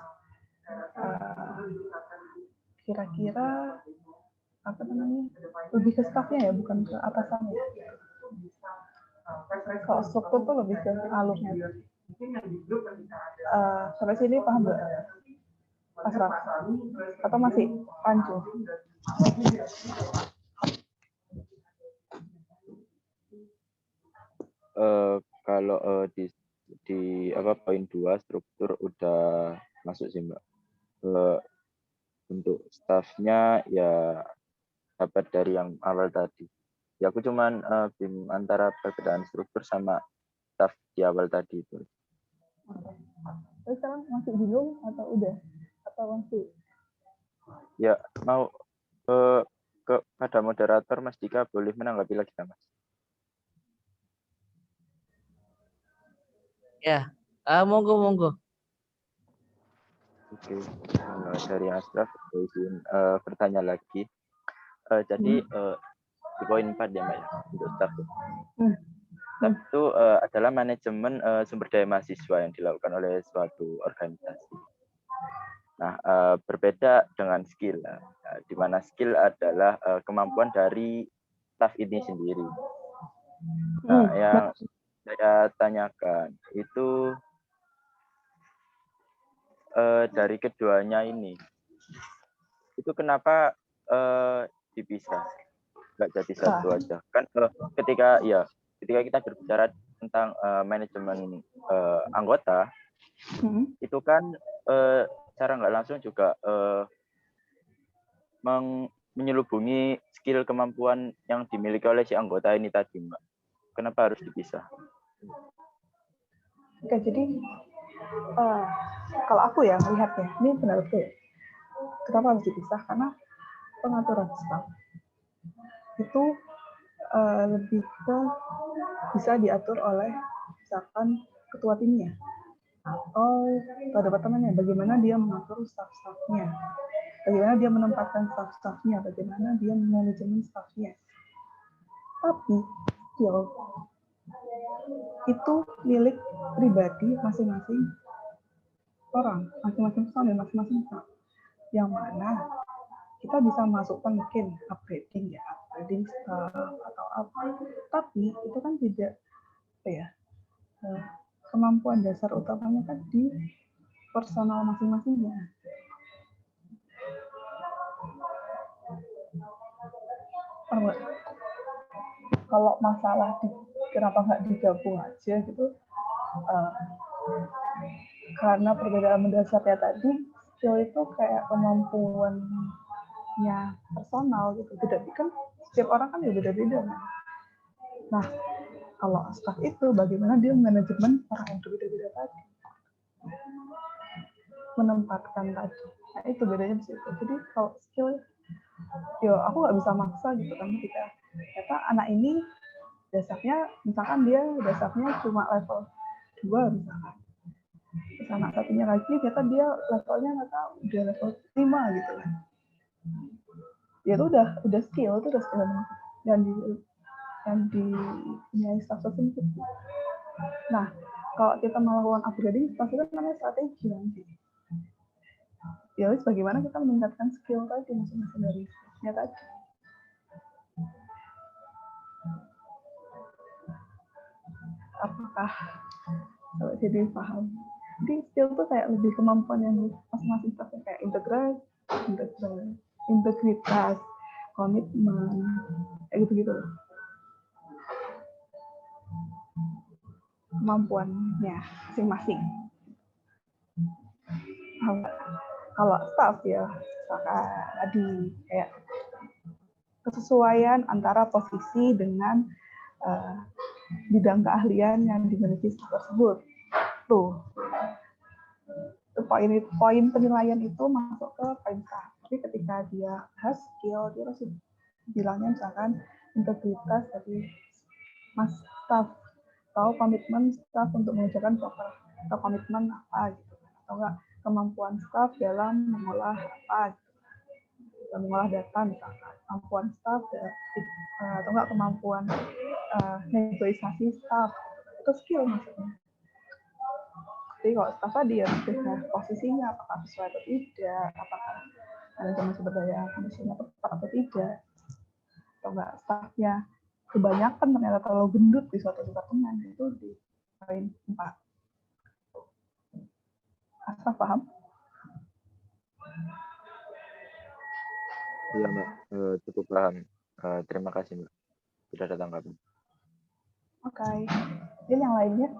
Speaker 8: kira-kira apa namanya, lebih ke staffnya ya, bukan ke atasannya. Kalau struktur tuh lebih ke alurnya. Sampai sini paham nggak, Asraf? Atau masih rancu?
Speaker 3: Kalau di apa poin 2 struktur udah masuk sih Mbak. Untuk staffnya ya dapat dari yang awal tadi. Ya aku cuman bingung antara perbedaan struktur sama staff di awal tadi itu.
Speaker 8: Terus sekarang masih bingung atau udah? Atau masih?
Speaker 3: Ya mau kepada moderator Mas Dika boleh menanggapi lagi Mas.
Speaker 1: Ya, monggo.
Speaker 3: Oke, kalau dari Asraf, izin bertanya lagi. Jadi di poin 4 ya Mbak ya, untuk staff. Staff itu adalah manajemen sumber daya mahasiswa yang dilakukan oleh suatu organisasi. Nah, berbeda dengan skill, di mana skill adalah kemampuan dari staff ini sendiri. Nah, yang saya tanyakan itu dari keduanya ini, itu kenapa dipisah, nggak jadi satu aja? Kan ketika kita berbicara tentang manajemen anggota, itu kan secara nggak langsung juga menyelubungi skill kemampuan yang dimiliki oleh si anggota ini tadi, Mbak. Kenapa harus dipisah?
Speaker 8: Oke, jadi kalau aku ya melihatnya, ini pendapat ya. Kenapa harus dipisah? Karena pengaturan staff itu lebih ke bisa diatur oleh misalkan ketua timnya atau ketua departemennya, bagaimana dia mengatur staff-staffnya, bagaimana dia menempatkan staff-staffnya, bagaimana dia manajemen staffnya. Tapi itu milik pribadi masing-masing orang, masing-masing personil, masing-masing staff. Yang mana kita bisa masukkan mungkin upgrading staff atau apa, tapi itu kan tidak kemampuan dasar utamanya kan di personal masing-masingnya. Kalau masalah kenapa nggak digabung aja gitu, karena perbedaan mendasarnya tadi, skill itu kayak kemampuannya personal gitu, tidak kan setiap orang kan ya beda-beda. Nah, kalau staff itu bagaimana dia manajemen orang yang berbeda-beda tadi, menempatkan tadi. Nah itu bedanya di situ. Jadi kalau skill, aku nggak bisa maksa gitu kan, kita ternyata anak ini dasarnya, misalkan dia dasarnya cuma level 2 misalkan. Terus anak satunya lagi ternyata dia levelnya nggak tahu, udah level 5 gitu kan. Ya itu udah skill, itu udah skill yang punya staff tersebut. Nah, kalau kita melakukan upgrading, staff itu namanya strategi nanti. Ya wis, bagaimana kita meningkatkan skill tadi masing-masing dari staffnya tadi. Apakah jadi paham? Jadi skill itu kayak lebih kemampuan yang masing-masing staffnya, kayak integritas, komitmen, kayak gitu-gitu. Kemampuannya masing-masing. Kalau staff ya, tadi kayak kesesuaian antara posisi dengan bidang keahlian yang dimiliki staff tersebut. Tuh, poin penilaian itu masuk ke poin staff. Tapi ketika dia has skill, dia harus bilangnya misalkan integritas dari mas staff atau komitmen staff untuk mengerjakan proper atau komitmen apa gitu, atau enggak kemampuan staff dalam mengolah apa gitu, dalam mengolah data misalkan, kemampuan staff atau enggak kemampuan negosiasi staff, itu skill maksudnya. Jadi kalau staff tadi ya posisinya apakah sesuai atau tidak, apakah manajemen sumber daya manusianya tepat atau tidak, atau enggak staffnya kebanyakan ternyata terlalu gendut di suatu departemen, itu di poin 4. Asraf paham?
Speaker 3: Iya Mbak, cukup paham. Terima kasih Mbak sudah datang kami.
Speaker 8: Oke. Ini yang lainnya.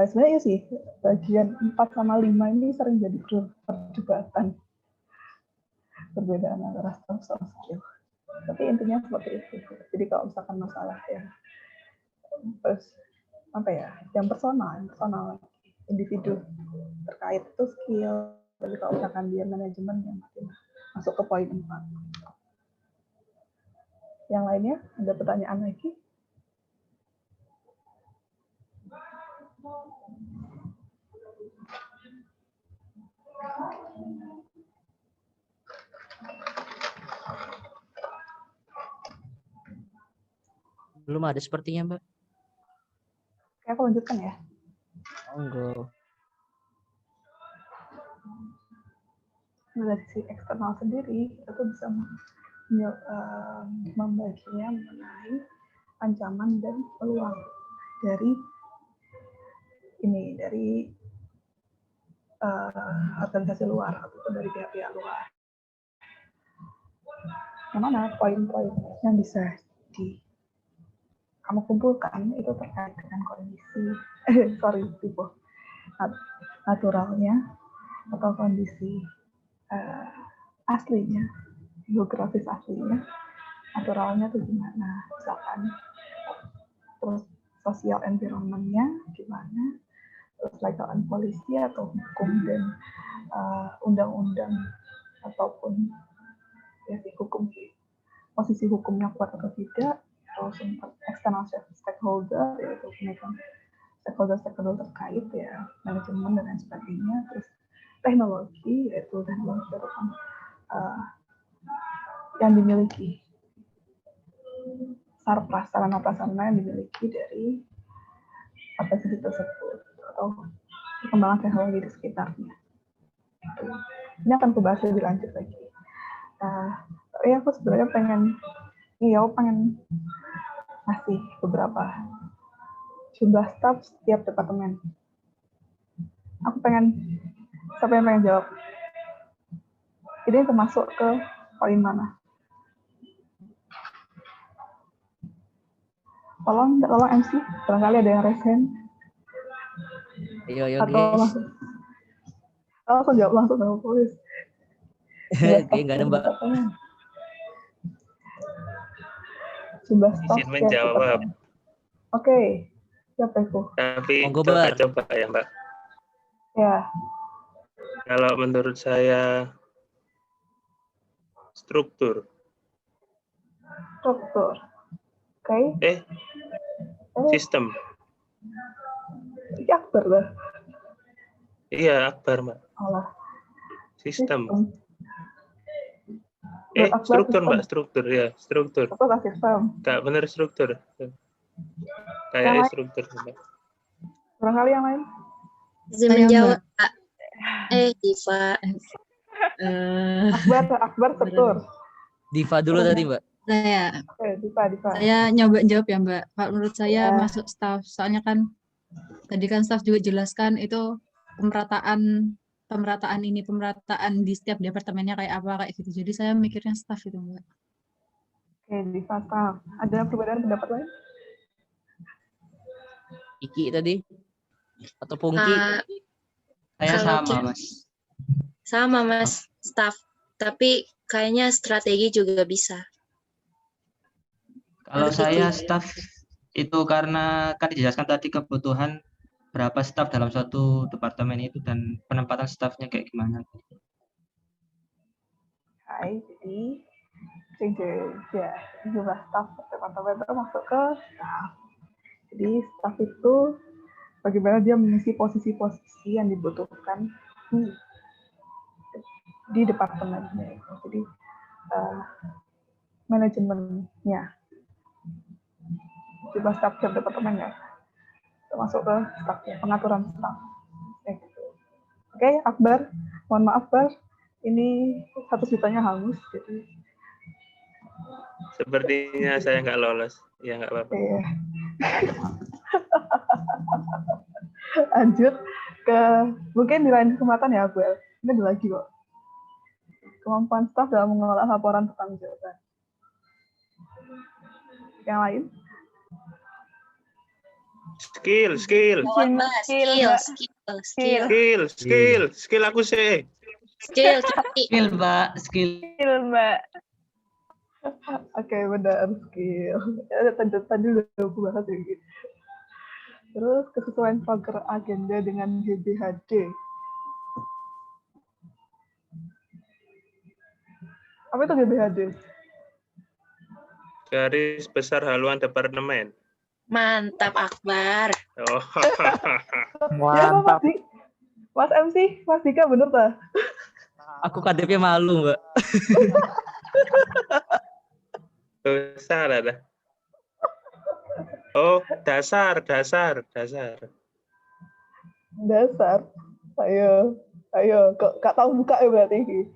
Speaker 8: Sebenarnya sih bagian 4 sama 5 ini sering jadi perdebatan, perbedaan antara soft skill. Tapi intinya seperti itu. Jadi kalau misalkan masalah yang yang personal individu terkait itu skill. Jadi kalau misalkan dia manajemen yang masuk ke poin 4. Yang lainnya ada pertanyaan lagi?
Speaker 1: Belum ada sepertinya, Mbak.
Speaker 8: Oke, aku lanjutkan ya.
Speaker 1: Monggo.
Speaker 8: Dari sisi eksternal sendiri, itu bisa membaginya mengenai ancaman dan peluang dari organisasi luar ataupun dari pihak-pihak luar. Yang mana poin-poin yang bisa kamu kumpulkan itu terkait dengan kondisi naturalnya atau kondisi aslinya, geografis aslinya, naturalnya itu gimana, misalkan terus sosial environment-nya gimana, terus legal and policy atau hukum dan undang-undang ataupun hukum, posisi hukumnya kuat atau tidak, terus external stakeholder, yaitu stakeholder terkait ya, manajemen dan lain sebagainya, terus teknologi, yaitu teknologi yang dimiliki, sarana prasarana yang dimiliki dari organisasi tersebut atau perkembangan teknologi di sekitarnya. Ini akan kubahas lebih lanjut lagi. Tapi aku sebenarnya pengen ngasih beberapa jumlah staf setiap departemen. Siapa yang pengen jawab? Ini termasuk ke poin mana? Tolong MC, barangkali ada yang raise hand.
Speaker 1: Ayo
Speaker 8: guys. Langsung jawab langsung sama tulis.
Speaker 1: Enggak ada, Mbak.
Speaker 8: Jumlah staf
Speaker 5: izin menjawab.
Speaker 8: Oke. Siapa itu?
Speaker 5: Tapi
Speaker 1: coba
Speaker 5: ya, Mbak.
Speaker 8: Ya.
Speaker 5: Kalau menurut saya struktur.
Speaker 8: Oke.
Speaker 5: Sistem.
Speaker 8: Ini Akbar lah.
Speaker 5: Iya, Akbar, Mbak.
Speaker 8: Allah.
Speaker 5: Sistem.
Speaker 8: Struktur,
Speaker 5: Mbak, struktur ya, struktur.
Speaker 8: Sistem.
Speaker 5: Enggak benar struktur. Kayak struktur, Mbak.
Speaker 8: Barangkali yang lain?
Speaker 9: Izin menjawab, Pak. Diva.
Speaker 8: Akbar struktur.
Speaker 1: Diva dulu tadi, Mbak.
Speaker 8: Oke, Diva.
Speaker 10: Saya nyoba jawab ya, Mbak. Kalau menurut saya masuk staf, soalnya kan tadi kan staf juga jelaskan itu pemerataan di setiap departemennya kayak apa kayak gitu. Jadi saya mikirnya staf itu, Mbak.
Speaker 8: Oke, Diva staf. Ada perbedaan pendapat lain?
Speaker 1: Iki tadi atau Pungki?
Speaker 9: Saya sama, Mas. Sama, Mas, staf. Tapi kayaknya strategi juga bisa.
Speaker 11: Kalau saya staf itu karena kan dijelaskan tadi kebutuhan berapa staf dalam suatu departemen itu dan penempatan stafnya kayak gimana?
Speaker 8: Hai, jadi ya jumlah staf departemen itu masuk ke staf. Jadi staf itu bagaimana dia mengisi posisi-posisi yang dibutuhkan di departemennya. Jadi manajemennya, jumlah staf tiap departemennya, termasuk ke stafnya, pengaturan staf. Gitu. Oke, Akbar, mohon maaf Bar, ini 1 jutanya hangus, jadi
Speaker 5: sepertinya saya nggak lolos. Ya nggak apa-apa.
Speaker 8: iya. Lanjut ke mungkin di lain kesempatan ya, Akbar. Ini ada lagi kok. Kemampuan staf dalam mengelola laporan pertanggungjawaban. Yang lain?
Speaker 5: Skill. Aku sih.
Speaker 11: Skill, Mbak.
Speaker 8: Oke, benar, skill. Tadi udah aku bahas ya. Terus kesesuaian program agenda dengan GBHD. Apa itu GBHD?
Speaker 5: Garis besar haluan departemen.
Speaker 9: Mantap, Akbar.
Speaker 5: Oh.
Speaker 8: Mantap. Ya, Mas MC, Mas Dika bener tak?
Speaker 1: Aku KDP malu, Mbak.
Speaker 5: Salah dah. Oh, dasar.
Speaker 8: Ayo, kok gak tahu buka ya berarti?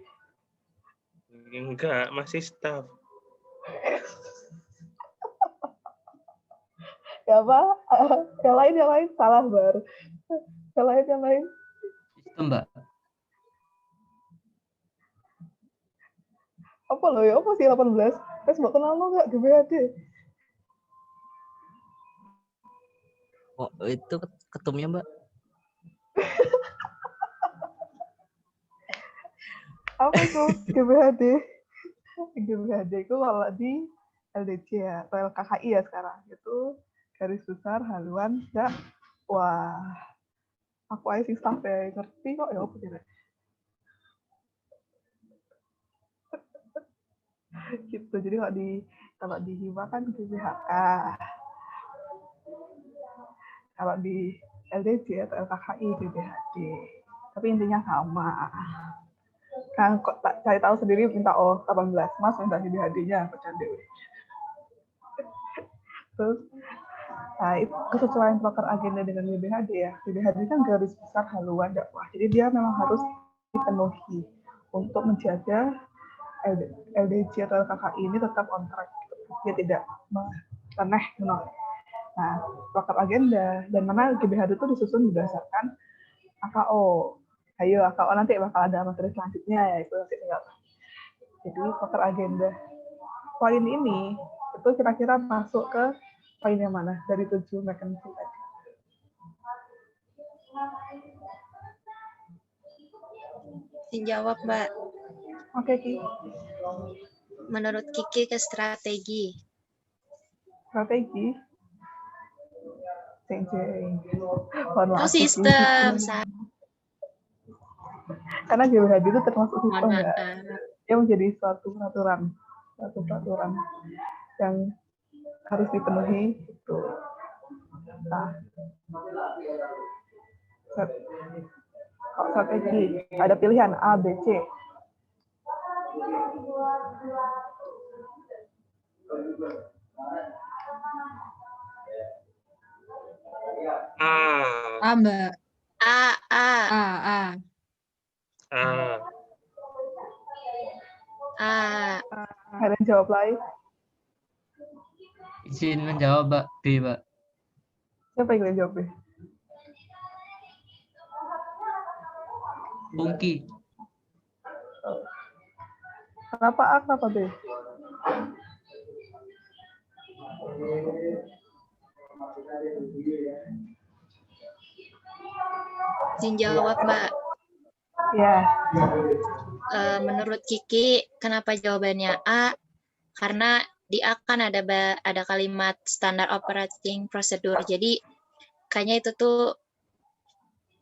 Speaker 5: Enggak, masih staff.
Speaker 8: Ya apa? Yang lain salah, Bar. Yang lain.
Speaker 11: Sistem, Mbak.
Speaker 8: Apa loh ya? Apa sih 18? Mbak kenal lo nggak GBHD?
Speaker 1: Oh, itu ketumnya, Mbak.
Speaker 8: Apa itu GBHD? GBHD itu kalau di LDC ya, atau LKKI ya sekarang. Itu garis besar haluan dakwah. Aku aja sih staff ya, ngerti kok ya apa tidak. Gitu. Jadi kalau di HIMA kan GBHK. Kalau di LDC atau LKKI GBHD. Tapi intinya sama. Kan kok tak cari tahu sendiri minta 18. Mas minta GBHD-nya bercanda. Terus kesesuaian proker agenda dengan GBHD ya. GBHD kan garis besar haluan dakwah. Jadi dia memang harus dipenuhi untuk menjaga LDC atau LKKI ini tetap on track. Dia tidak meneh. Nah, proker agenda dan mana GBHD itu disusun berdasarkan AKO. Ayo, AKO nanti bakal ada materi selanjutnya ya, itu nanti tinggal. Jadi proker agenda. Poin ini itu kira-kira masuk ke poin yang mana dari 7 mekanisme tadi?
Speaker 9: Jawab, Mbak.
Speaker 8: Oke, Ki.
Speaker 9: Menurut Kiki ke strategi.
Speaker 8: Strategi? Ceng-ceng.
Speaker 9: Oh, sistem.
Speaker 8: Karena GBHD itu termasuk sistem ya. Dia menjadi suatu peraturan yang harus dipenuhi itu. Nah, kalau strategi ada pilihan A, B, C.
Speaker 10: A, Mbak.
Speaker 9: A.
Speaker 8: Helen jawab lagi.
Speaker 11: Izin menjawab, Mbak. B, Mbak.
Speaker 8: Siapa yang jawab B?
Speaker 11: Pungki.
Speaker 8: Kenapa A, kenapa B?
Speaker 9: Izin jawab, Mbak.
Speaker 8: Ya.
Speaker 9: Menurut Kiki, kenapa jawabannya A? Karena di A kan ada kalimat standar operating procedure. Jadi kayaknya itu tuh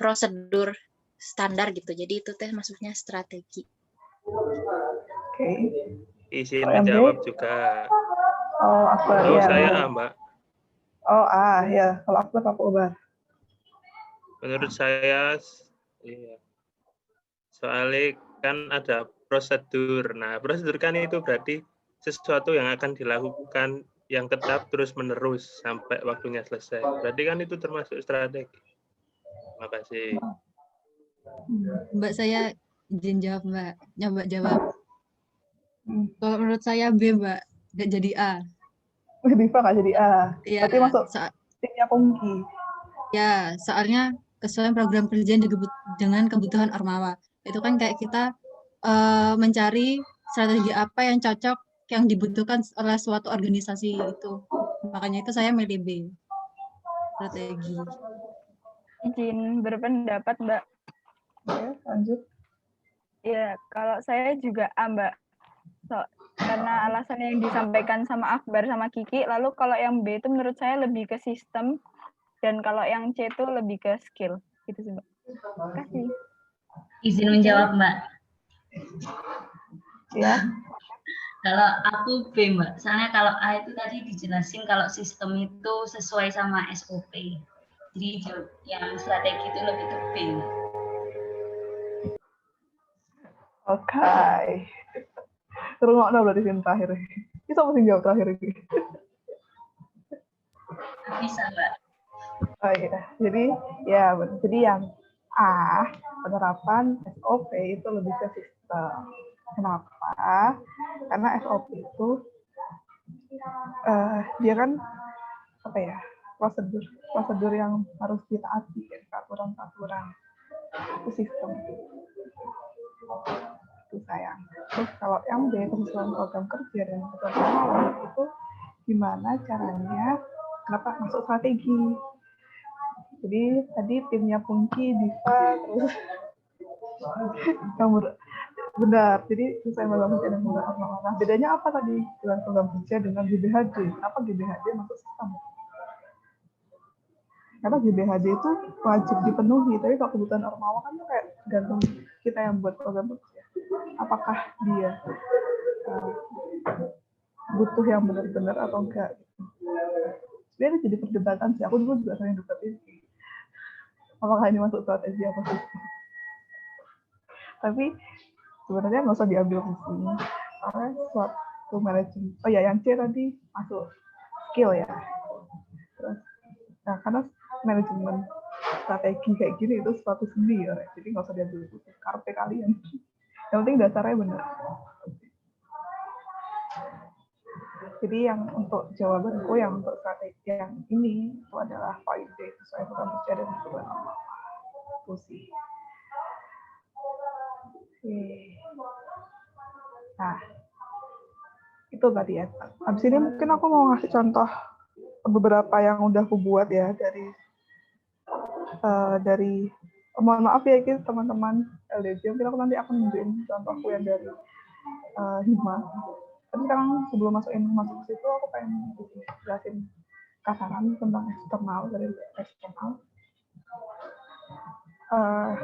Speaker 9: prosedur standar gitu. Jadi itu teh maksudnya strategi.
Speaker 8: Oke.
Speaker 5: Izin
Speaker 8: Kalau
Speaker 5: menjawab
Speaker 8: MB?
Speaker 5: juga.
Speaker 8: Oh, Akbar
Speaker 5: Oh,
Speaker 8: ya.
Speaker 5: saya A, Mbak.
Speaker 8: Oh, ya. Kalau Akbar apa Akbar?
Speaker 5: Menurut saya, iya. Soalnya kan ada prosedur. Nah, prosedur kan itu berarti sesuatu yang akan dilakukan yang tetap terus-menerus sampai waktunya selesai. Berarti kan itu termasuk strategi. Terima kasih.
Speaker 10: Mbak, saya izin jawab, Mbak. Nyoba jawab. Kalau menurut saya B, Mbak. Nggak jadi A.
Speaker 8: Diva nggak jadi A.
Speaker 10: Iya,
Speaker 8: Berarti masuk timnya Pungki.
Speaker 10: Ya, soalnya kesesuaian program kerja dengan kebutuhan Ormawa. Itu kan kayak kita mencari strategi apa yang cocok yang dibutuhkan oleh suatu organisasi itu. Makanya itu saya milih B. Strategi.
Speaker 12: Izin berpendapat, Mbak.
Speaker 8: Ya, lanjut.
Speaker 12: Ya, kalau saya juga A, Mbak. Karena alasan yang disampaikan sama Akbar sama Kiki, lalu kalau yang B itu menurut saya lebih ke sistem, dan kalau yang C itu lebih ke skill. Gitu sih, Mbak. Terima kasih.
Speaker 13: Izin menjawab, Mbak.
Speaker 8: Ya.
Speaker 13: Kalau aku B, Mbak. Soalnya kalau A itu tadi dijelasin kalau sistem itu sesuai sama SOP. Jadi yang strategi itu lebih ke B.
Speaker 8: Oke. Terus nggak berarti yang terakhir. Kita mesti jawab terakhir ini.
Speaker 13: Bisa, Mbak.
Speaker 8: Oh iya. Jadi ya, jadi yang A, penerapan SOP itu lebih ke sistem. Kenapa? Karena SOP itu dia kan apa ya, prosedur yang harus ditaati, peraturan itu sistem. Itu sayang. Terus kalau yang B, kesesuaian program kerja dan kebutuhan awal itu gimana caranya, kenapa masuk strategi. Jadi tadi timnya Pungki, Diva, terus yang benar. Jadi sesuai program kerja dan kebutuhan awal. Nah, bedanya apa tadi dengan program kerja dengan GBHD? Kenapa GBHD masuk sistem? Karena GBHD itu wajib dipenuhi, tapi kalau kebutuhan Ormawa kan kayak tergantung kita yang buat program kerja. Apakah dia butuh yang benar-benar atau enggak? Sebenarnya jadi perdebatan sih. Aku dulu juga sering debat ini. Apakah ini masuk strategi apa sih? Tapi sebenarnya nggak usah diambil pusing. Karena suatu manajemen. Oh ya, yang C tadi masuk skill ya. Terus, nah karena manajemen strategi kayak gini itu suatu seni ya. Jadi nggak usah diambil pusing. Karpe kalian. Yang penting dasarnya benar. Jadi yang untuk jawabanku yang untuk strategi yang ini itu adalah poin D, sesuai program kerja dan kebutuhan Ormawa. Itu sih. Oke. Nah, itu tadi ya. Habis ini mungkin aku mau ngasih contoh beberapa yang udah aku buat ya dari mohon maaf ya ini teman-teman LDJ, mungkin aku nanti akan nunjukin contohku yang dari Hima. Tapi sekarang sebelum masuk ke situ aku pengen jelasin kasaran tentang eksternal dari eksternal.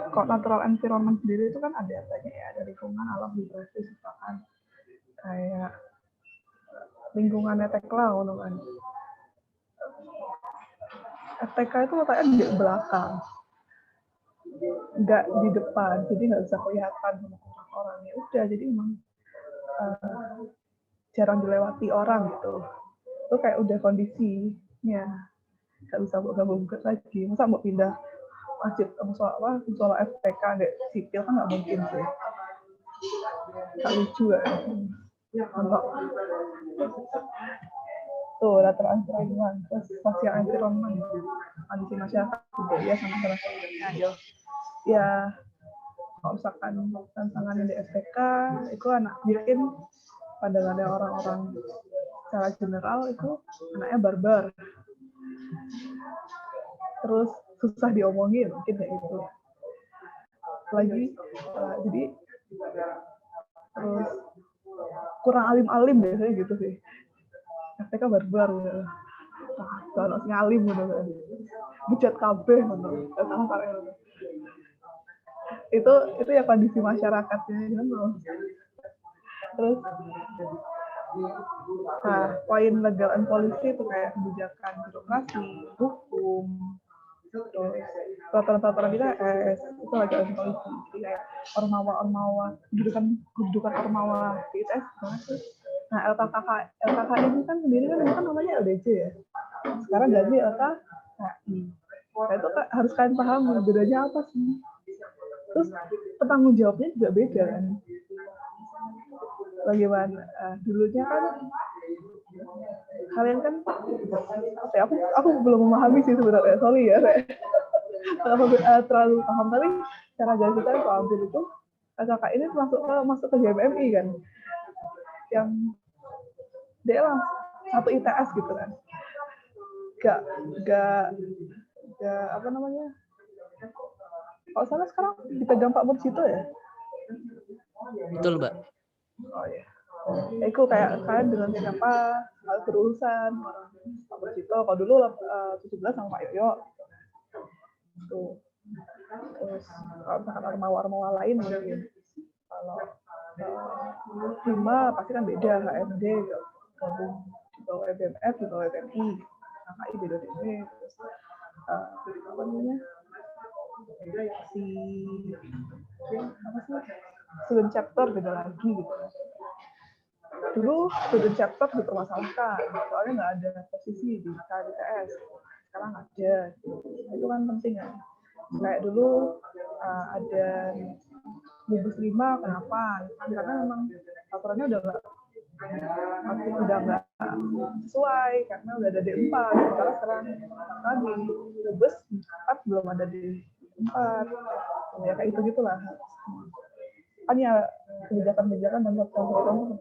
Speaker 8: Kalau natural environment sendiri itu kan ada banyak ya, ada lingkungan, alam, vibrasi, misalkan kayak lingkungannya tekla, kan. FTK itu letaknya di belakang, nggak di depan, jadi nggak bisa kelihatan sama orang-orang. Ya udah, jadi emang jarang dilewati orang gitu. Itu kayak udah kondisinya, nggak bisa gabung-gabung lagi. Masa mau pindah masjid musola FTK nggak sipil kan nggak mungkin sih. Nggak lucu ya. Untuk tuh latar environment, terus sosial environment, kondisi masyarakat budaya sama masyarakat. Ya kalau misalkan tantangan di FTK itu anak bikin pandangannya orang-orang secara general itu anaknya barbar, terus susah diomongin mungkin kayak gitu. Lagi jadi terus kurang alim-alim biasanya gitu sih. FTK barbar gitu. Nah, anak ngalim gitu kan. Bejat kabeh gitu. Datang Itu ya kondisi masyarakatnya kan loh. Terus nah, poin legal and policy itu kayak kebijakan birokrasi, hukum, terus peraturan-peraturan ITS itu legal and policy. Jadi kayak ormawa, kedudukan ormawa di ITS gimana sih? Nah, LKK ini kan sendiri kan namanya LDC ya. Sekarang ganti LKKI. Nah, itu harus kalian paham bedanya apa sih. Terus petanggung jawabnya juga beda kan. Bagaimana dulunya kan kalian kan aku belum memahami sih sebenarnya, sorry ya saya terlalu paham, tapi cara garis besar Pak Abdul itu kakak ini masuk ke JMMI kan, yang dia lah satu ITS gitu kan, gak apa namanya, kalau salah sekarang dipegang Pak Murcito ya.
Speaker 1: Betul, Mbak.
Speaker 8: Oh ya. Itu kayak kalian dengan siapa harus berurusan Pak Murcito. Kalau dulu 17 sama Pak Yoyo. Tuh. Terus kalau misalkan armawa lain mungkin. Kalau 5 pasti kan beda, HMD gabung di bawah BMF, di bawah BMI, KKI beda BMI. Terus apa namanya? Student chapter beda lagi gitu. Dulu student chapter dipermasalahkan, soalnya nggak ada posisi di KDTS. Sekarang ada, itu kan penting ya. Kayak dulu ada gugus 5, kenapa? Karena memang aturannya udah nggak sesuai, karena udah ada D4. Sekarang lagi gugus 4 belum ada D4. Ya kayak itu gitulah. Kan ya kebijakan-kebijakan dan program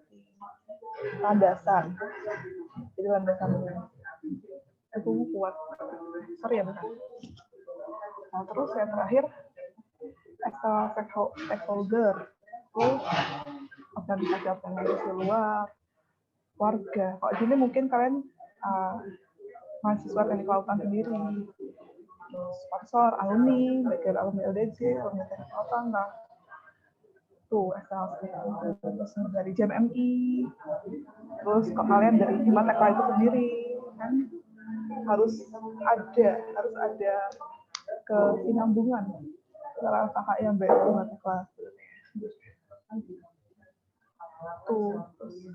Speaker 8: landasan. Jadi landasannya itu kuat. Sorry ya, benar. Nah, terus yang terakhir stakeholder. Terus organisasi luar, warga. Kalau gini mungkin kalian mahasiswa teknik kelautan sendiri, terus sponsor, alumni, baik dari alumni LDC, alumni teknik kelautan lah. Tuh, terus dari JMMI, terus kalau kalian dari Himatekla itu sendiri, kan harus ada kesinambungan antara kakak yang baik Himatekla. Tuh, terus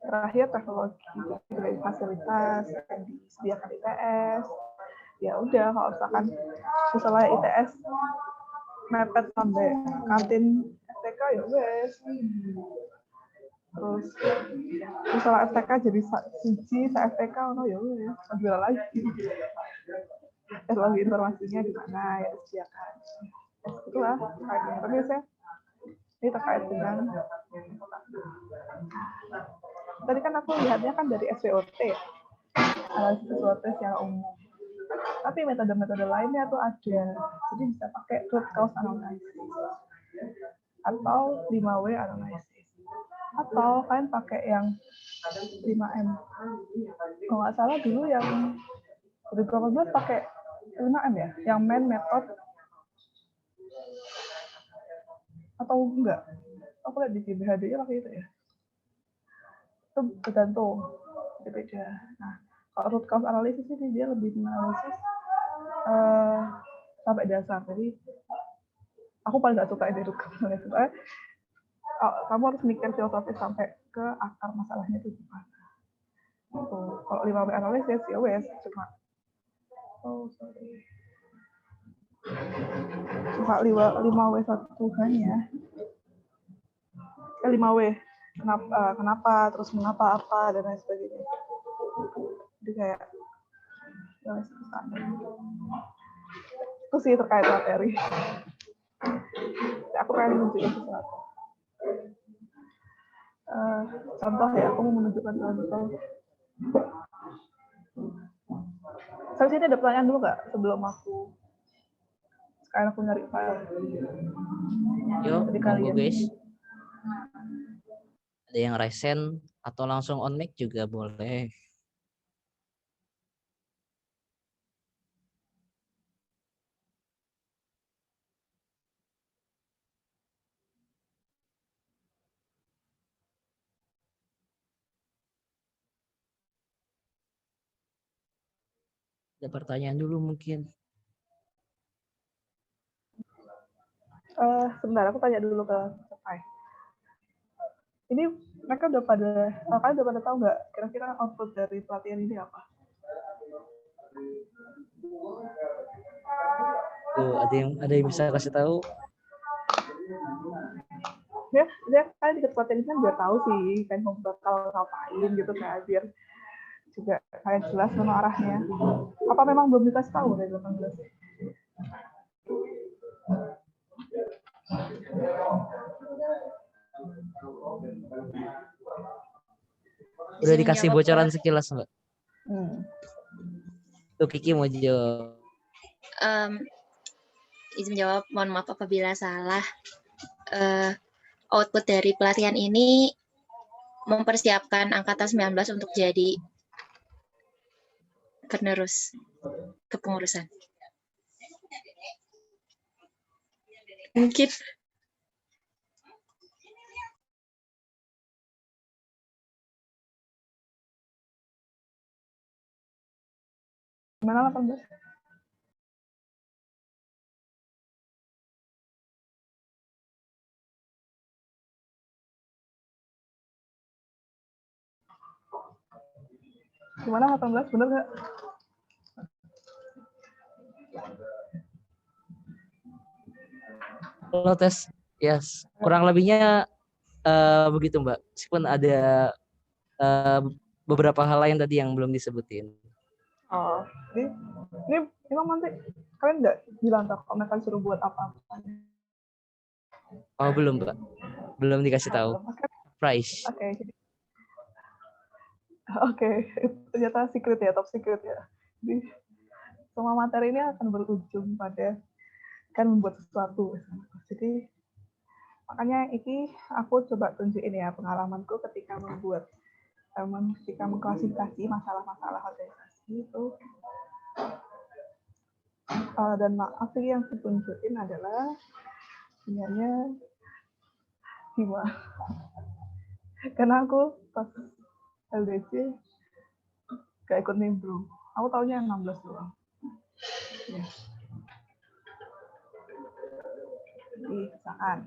Speaker 8: terakhir teknologi dari fasilitas yang disediakan ITS. Ya udah, kalau misalnya ITS mepet sampai kantin STK ya wes. Terus misalnya STK jadi siji STK ya wes, jual lagi. Lagi informasinya di mana ya disediakan. Itulah kayaknya. Tapi saya ini terkait dengan tadi kan aku lihatnya kan dari SWOT, analisis SWOT secara umum. Tapi metode-metode lainnya tuh ada. Jadi bisa pakai root cause analysis atau 5W analysis. Atau kalian pakai yang 5M. Kalau nggak salah dulu yang 2018 pakai 5M ya, yang main method atau enggak? Aku lihat di BHD pakai itu ya. Itu tergantung, beda. Nah, kalau root cause analysis ini dia lebih menganalisis sampai dasar. Jadi aku paling nggak suka ini root cause analysis. Kamu harus mikir filosofis sampai ke akar masalahnya itu gimana. Kalau 5W analysis ya wes cuma cuma 5W satu hanya 5W kenapa terus mengapa apa dan lain sebagainya. Jadi kayak itu sih terkait materi. Aku pengen menunjukkan sesuatu. Contoh ya, aku mau menunjukkan contoh. Sampai sini ada pertanyaan dulu nggak sebelum sekarang aku nyari file.
Speaker 1: Yuk, monggo guys. Ada yang resen atau langsung on mic juga boleh. Ada pertanyaan dulu mungkin.
Speaker 8: Sebentar, aku tanya dulu ke Cepai. Ini mereka udah pada, kalian udah pada tahu nggak kira-kira output dari pelatihan ini apa?
Speaker 1: Tuh, ada yang bisa kasih tahu?
Speaker 8: Ya kalian ikut pelatihan ini kan biar tahu sih, kan mau bakal ngapain gitu kan, biar juga kalian jelas sama arahnya. Apa memang belum dikasih tahu dari 18?
Speaker 1: Udah dikasih bocoran sekilas, Mbak. Tuh Kiki mau jawab.
Speaker 9: Izin jawab, mohon maaf apabila salah. Output dari pelatihan ini mempersiapkan Angkatan 19 untuk jadi penerus kepengurusan. Mungkin.
Speaker 8: Gimana 18? Gimana 18? Bener nggak?
Speaker 1: Kalau tes, yes. Kurang lebihnya begitu Mbak. Meskipun ada beberapa hal lain tadi yang belum disebutin.
Speaker 8: Oh, ini emang nanti kalian nggak bilang kalau mereka suruh buat apa?
Speaker 1: Oh belum Mbak, belum dikasih tahu. Price.
Speaker 8: Oke. Ternyata secret ya, top secret ya. Jadi semua materi ini akan berujung pada kan membuat sesuatu. Jadi makanya ini aku coba tunjukin ya pengalamanku ketika membuat ketika mengklasifikasi masalah-masalah organisasi itu. Dan maaf yang aku tunjukin adalah sebenarnya gimana? Karena aku pas LDC gak ikut nimbrung. Aku taunya yang 16 doang. Ya. Jadi kesaan.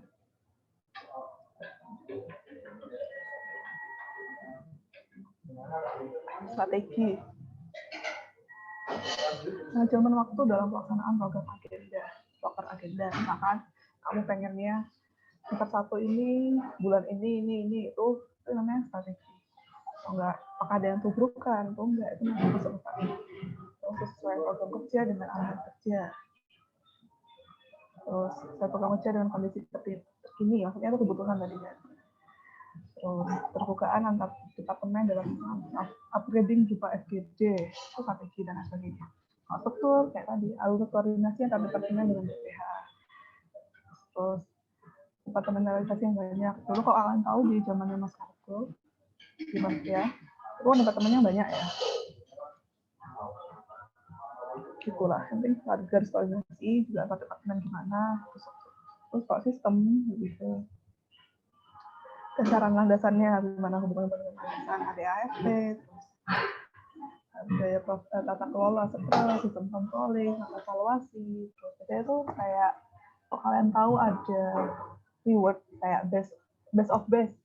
Speaker 8: Strategi. Manajemen waktu dalam pelaksanaan program agenda, proker agenda. Misalkan kamu pengennya tingkat 1 ini, bulan ini itu namanya strategi. Atau enggak, apakah ada yang tubrukan atau enggak, itu namanya strategi. Terus sesuai program kerja dengan arahan kerja. Terus sesuai program kerja dengan kondisi terkini, maksudnya itu kebutuhan tadi kan. Terus terbukaan antar departemen dalam upgrading berupa FGD, itu strategi dan sebagainya. Kalau struktur kayak tadi, alur koordinasi antar departemen dengan BPH. Terus departementalisasi yang banyak. Dulu kalau kalian tahu di zamannya Mas Kargo, di Mas ya, itu departemennya banyak ya. Gitulah, yang penting garis koordinasi juga antar departemen gimana. Terus kalau sistem gitu. Saran landasannya gimana hubungan dengan landasan ADART, terus biaya tata kelola, sistem controlling, evaluasi, terus itu kayak kalau kalian tahu ada reward kayak best of best,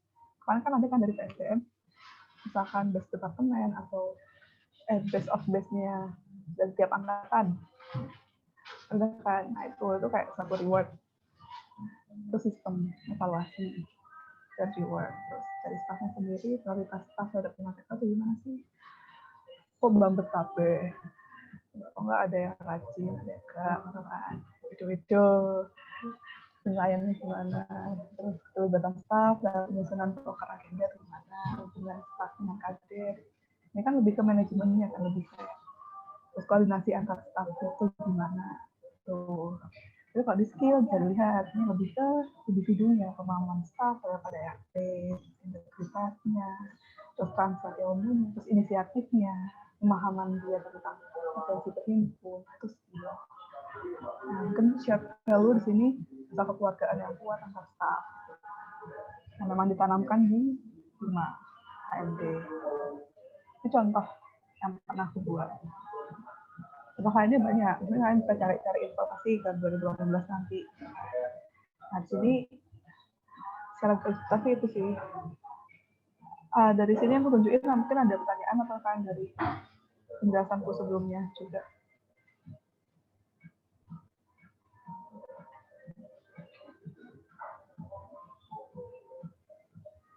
Speaker 8: kalian kan ada kan dari PSDM, misalkan best departemen atau best of bestnya dari tiap angkatan, nah itu kayak satu reward, itu sistem evaluasi dan reward. Terus dari staffnya sendiri, prioritas staff terhadap penyakit itu gimana sih? Kok belum bertabe? Kok nggak ada yang rajin, ada yang enggak, kan? Video-video, penilaiannya gimana? Terus keterlibatan staff dalam penyusunan proker agenda gimana? Hubungan staff dengan kader. Ini kan lebih ke manajemennya kan, lebih ke terus koordinasi antar staff itu gimana? Tuh. Jadi kalau di skill bisa dilihat ini lebih ke individunya, pemahaman staff daripada RT, integritasnya, terus transfer ilmunya, terus inisiatifnya, pemahaman dia tentang potensi terhimpun, itu skill. Nah, mungkin shared value di sini tentang kekeluargaan yang kuat antar staff. Yang memang ditanamkan di 5 HMD. Ini contoh yang pernah aku buat. Makanya banyak, mungkin kalian bisa cari-cari informasi ke 2018 nanti. Nah, di sini secara presentasi itu sih. Dari sini aku tunjukin mungkin ada pertanyaan atau kan dari penjelasanku sebelumnya juga.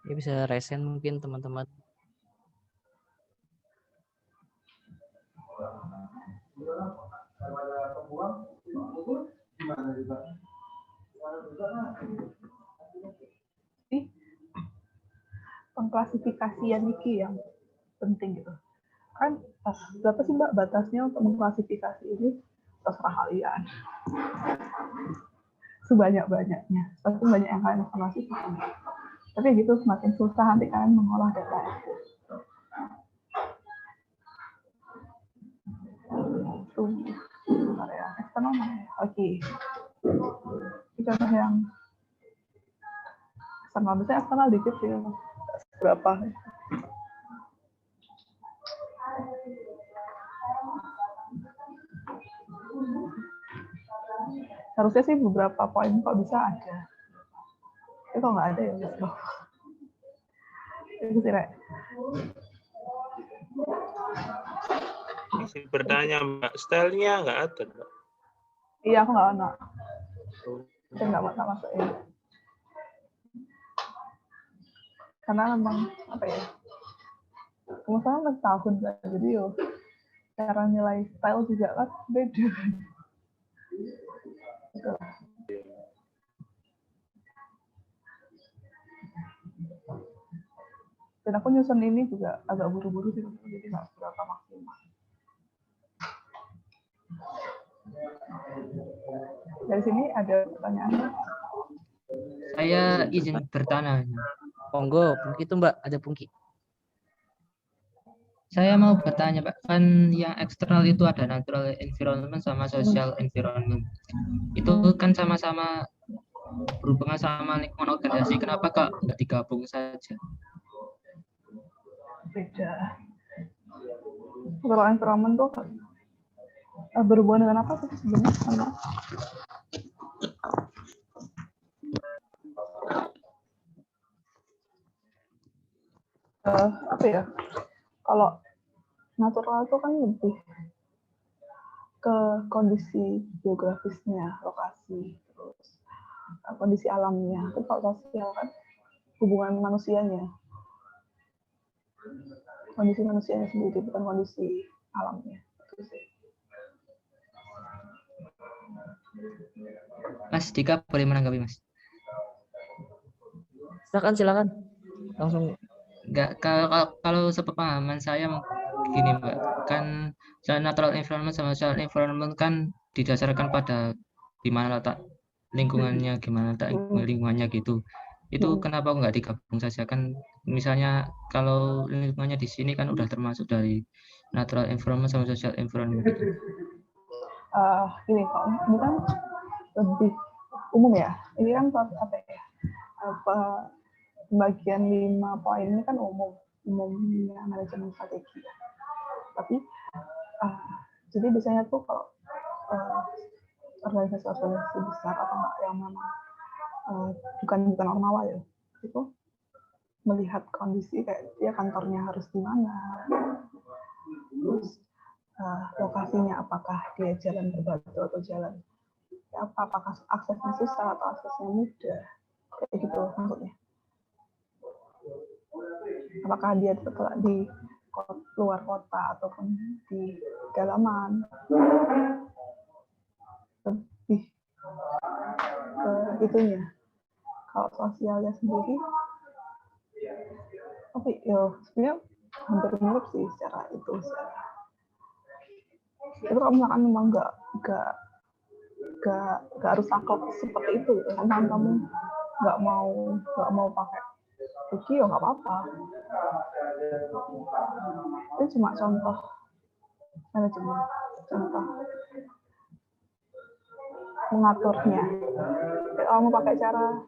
Speaker 1: Ya bisa resen mungkin teman-teman.
Speaker 8: Pengklasifikasian Niki yang penting gitu. Kan berapa sih Mbak batasnya untuk mengklasifikasi ini? Terserah kalian. Sebanyak-banyaknya. Pasti banyak yang kalian klasifikasi. Tapi gitu semakin susah nanti kalian mengolah data itu. Bentar ya, eksternal mana ya? Oke. Ini contoh yang eksternal. Biasanya eksternal dikit sih. Berapa? Harusnya sih beberapa poin kok bisa ada. Tapi kok nggak ada ya gitu. Itu sih, Rek.
Speaker 5: Masih bertanya Mbak, stylenya nggak ada Mbak?
Speaker 8: Iya, aku nggak ada. Saya nggak masukin. Karena memang apa ya? Sama-sama masih tahun kan, jadi yo cara nilai style juga kan beda. Gitu. Dan aku nyusun ini juga agak buru-buru sih, jadi nggak berapa maksimal. Dari sini ada pertanyaan?
Speaker 11: Saya izin bertanya.
Speaker 1: Monggo, Pungki itu Mbak, ada Pungki.
Speaker 11: Saya mau bertanya Pak, kan yang eksternal itu ada natural environment sama social environment. Itu kan sama-sama berhubungan sama lingkungan organisasi, kenapa kok nggak digabung saja?
Speaker 8: Beda. Kalau environment tuh berhubungan dengan apa sih sebenarnya? Apa ya? Kalau natural itu kan lebih ke kondisi geografisnya, lokasi, terus kondisi alamnya. Tapi kalau sosial kan hubungan manusianya, kondisi manusianya sendiri, bukan kondisi alamnya.
Speaker 11: Mas Dika boleh menanggapi Mas?
Speaker 1: Silakan. Langsung.
Speaker 11: Enggak, kalau sepemahaman saya gini Mbak, kan natural environment sama social environment kan didasarkan pada di mana letak lingkungannya, gimana letak lingkungannya gitu. Itu kenapa nggak digabung saja, kan misalnya kalau lingkungannya di sini kan udah termasuk dari natural environment sama social environment gitu.
Speaker 8: Ini kok ini kan lebih umum ya. Ini kan apa ya? Bagian 5 poin ini kan umumnya manajemen strategi. Tapi jadi biasanya tuh kalau organisasi besar atau enggak yang memang bukan Ormawa ya, itu melihat kondisi kayak dia kantornya harus di mana, terus lokasinya apakah dia jalan berbatu atau jalan apakah aksesnya susah atau aksesnya mudah, kayak gitu maksudnya. Apakah dia terletak di luar kota ataupun di pedalaman, lebih ke itunya. Kalau sosialnya sendiri, tapi ya sebenarnya hampir mirip sih secara itu. Itu kalau misalkan memang nggak harus saklek seperti itu, kan kamu nggak mau pakai Wiki ya nggak apa-apa. Itu cuma contoh manajemen, contoh mengaturnya. Kalau mau pakai cara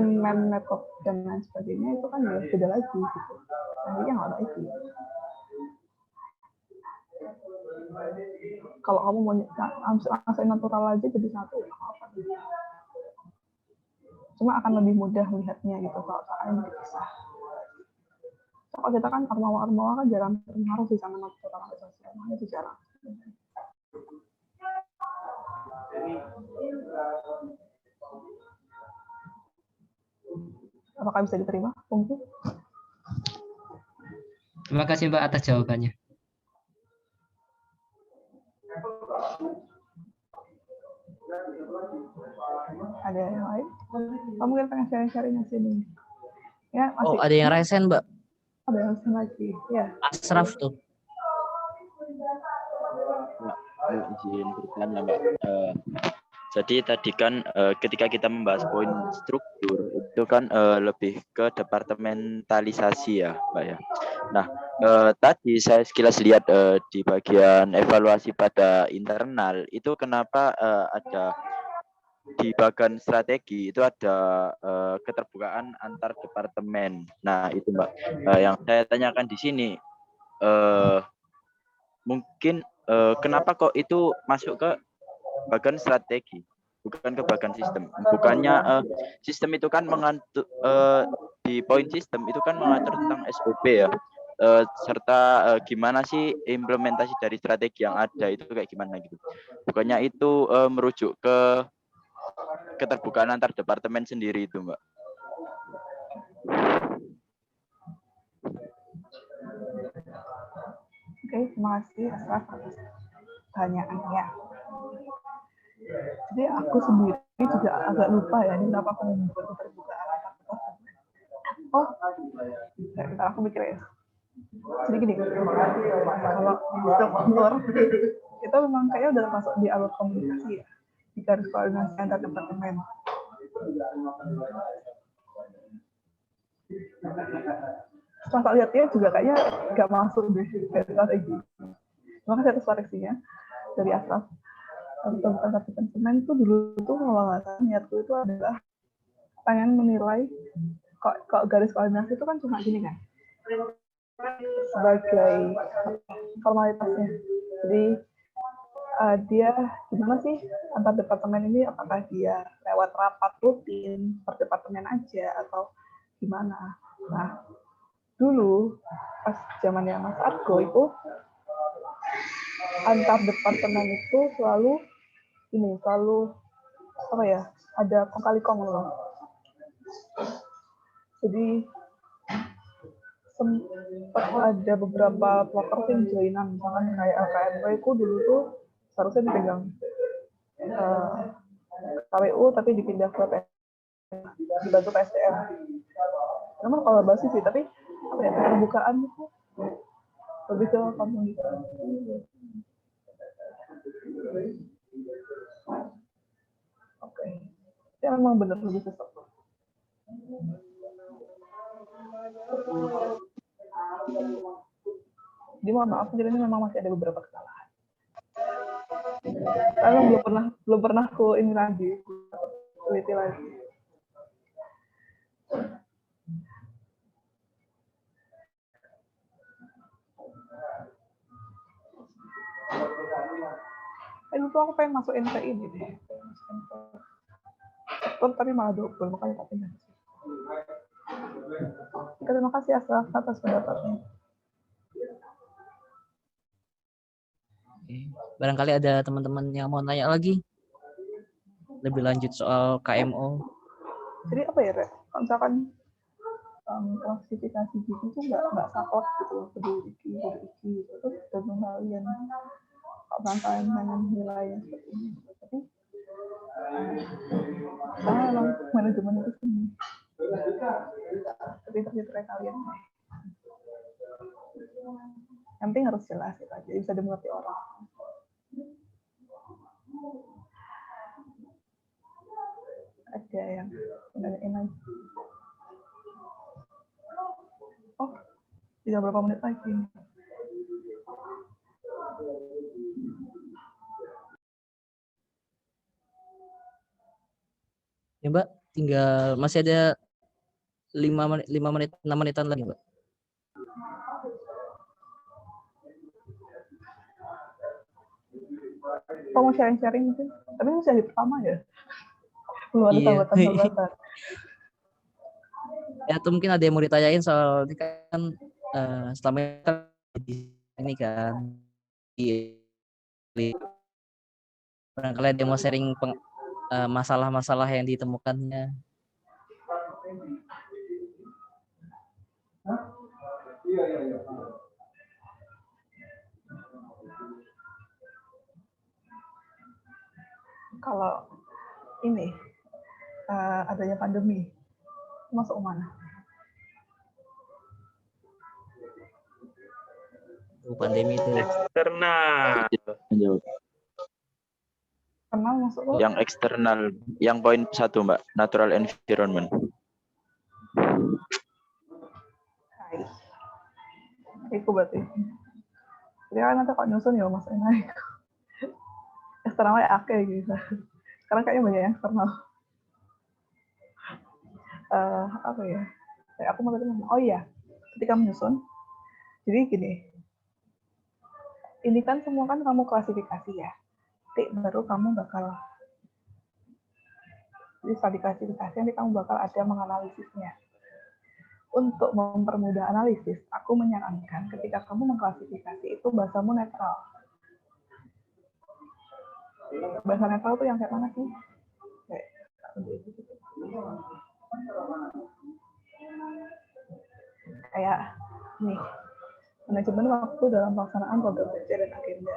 Speaker 8: method dan lain sebagainya itu kan ya beda lagi gitu. Nantinya nggak baik. Kalau kamu mau angsa natural aja jadi 1 ya apa. Cuma akan lebih mudah melihatnya gitu kalau soalnya dipisah. Kalau kita kan armawa kan jarang terpengaruh sih sama natural sosial, itu jarang. Apakah bisa diterima, Pungki?
Speaker 11: Terima kasih Mbak atas jawabannya.
Speaker 8: Ada yang lain? Kamu kan pengen sharing-sharing di sini. Ya, masih.
Speaker 1: Oh, ada yang resen, Mbak.
Speaker 8: Ada yang resen lagi. Ya.
Speaker 1: Asraf tuh.
Speaker 3: Izin bertanya, Mbak. Jadi tadi kan ketika kita membahas poin struktur itu kan lebih ke departementalisasi ya, Mbak ya. Nah, tadi saya sekilas lihat di bagian evaluasi pada internal itu kenapa ada di bagian strategi itu ada keterbukaan antar departemen. Nah, itu Mbak. Yang saya tanyakan di sini mungkin kenapa kok itu masuk ke bagian strategi, bukan ke bagian sistem. Bukannya sistem itu kan mengatur di poin sistem itu kan mengatur tentang SOP ya, serta gimana sih implementasi dari strategi yang ada itu kayak gimana gitu. Bukannya itu merujuk ke keterbukaan antar departemen sendiri itu, Mbak.
Speaker 8: Oke, terima kasih Asraf atas pertanyaannya. Jadi aku sendiri juga agak lupa ya, ini kenapa aku membuat keterbukaan antar departemen. Oh, bentar, aku mikir ya. Jadi gini, kalau struktur itu memang kayaknya udah masuk di alur komunikasi ya, di garis koordinasi antar departemen. Setelah lihatnya juga kayaknya nggak masuk deh strategi. Terima kasih atas koreksinya dari Asraf. Untuk departemen itu dulu tuh kalau nggak salah niatku itu adalah pengen menilai kok garis koordinasi itu kan cuma gini kan, sebagai formalitasnya. Jadi dia gimana sih antar departemen ini, apakah dia lewat rapat rutin per departemen aja atau gimana. Nah, dulu pas zamannya Mas Argo itu antar departemen itu selalu apa ya, ada kong kali kong loh. Jadi sempat ada beberapa pelopor yang joinan, misalkan kayak LKMW itu dulu tuh seharusnya dipegang KWU tapi dipindah ke dibantu PSDM. Namun kalau basis sih, tapi apa ya, keterbukaan itu lebih ke komunikasi. Oke, ya memang benar lebih sesuatu. Jadi mohon maaf, jadi ini memang masih ada beberapa kesalahan. Karena belum pernah aku ini lagi, teliti lagi. Itu aku pengen masukin ke ini deh. Tapi malah double, makanya tak pindah. Terima kasih Asraf atas pendapatnya.
Speaker 1: Barangkali ada teman-teman yang mau nanya lagi lebih lanjut soal KMO.
Speaker 8: Jadi apa ya, Rek? Kalau misalkan klasifikasi gitu tuh nggak saklek gitu, peduli iki terus dengan kalian rangkaian nilai yang seperti ini. Tapi memang manajemen itu sendiri. Tapi terjadi kalian. Yang penting harus jelas itu aja, bisa dimengerti orang. Ada yang nanyain lagi. Oh, tinggal berapa menit lagi?
Speaker 1: Ya Mbak, tinggal masih ada 5 menit 6 menitan lagi Mbak.
Speaker 8: Apa mau sharing-sharing mungkin? Tapi ini sesi pertama ya. Belum ada
Speaker 1: Iya.
Speaker 8: tambatan-tambatan.
Speaker 1: Ya, tuh mungkin ada yang mau ditanyain soal ini kan selama ini kan ini kan barangkali ada yang mau sharing masalah-masalah yang ditemukannya.
Speaker 8: Kalau ini adanya pandemi, masuk mana?
Speaker 1: Pandemi itu
Speaker 5: eksternal.
Speaker 8: Karena masuk tuh
Speaker 3: Yang eksternal, yang poin 1 Mbak, natural environment.
Speaker 8: Itu berarti. Jadi kan nanti kalau nyusun ya Mas Enai. Eksternalnya akeh gitu. Karena kayaknya banyak yang eksternal. Apa ya? Kayak aku mau tadi ngomong, oh iya, ketika menyusun, jadi gini, ini kan semua kan kamu klasifikasi ya. Nanti baru kamu bakal, jadi setelah diklasifikasi, nanti kamu bakal ada menganalisisnya. Untuk mempermudah analisis, aku menyarankan ketika kamu mengklasifikasi itu bahasamu netral. Bahasa netral tuh yang kayak mana sih? Kayak nih, manajemen waktu dalam pelaksanaan program kerja dan agenda.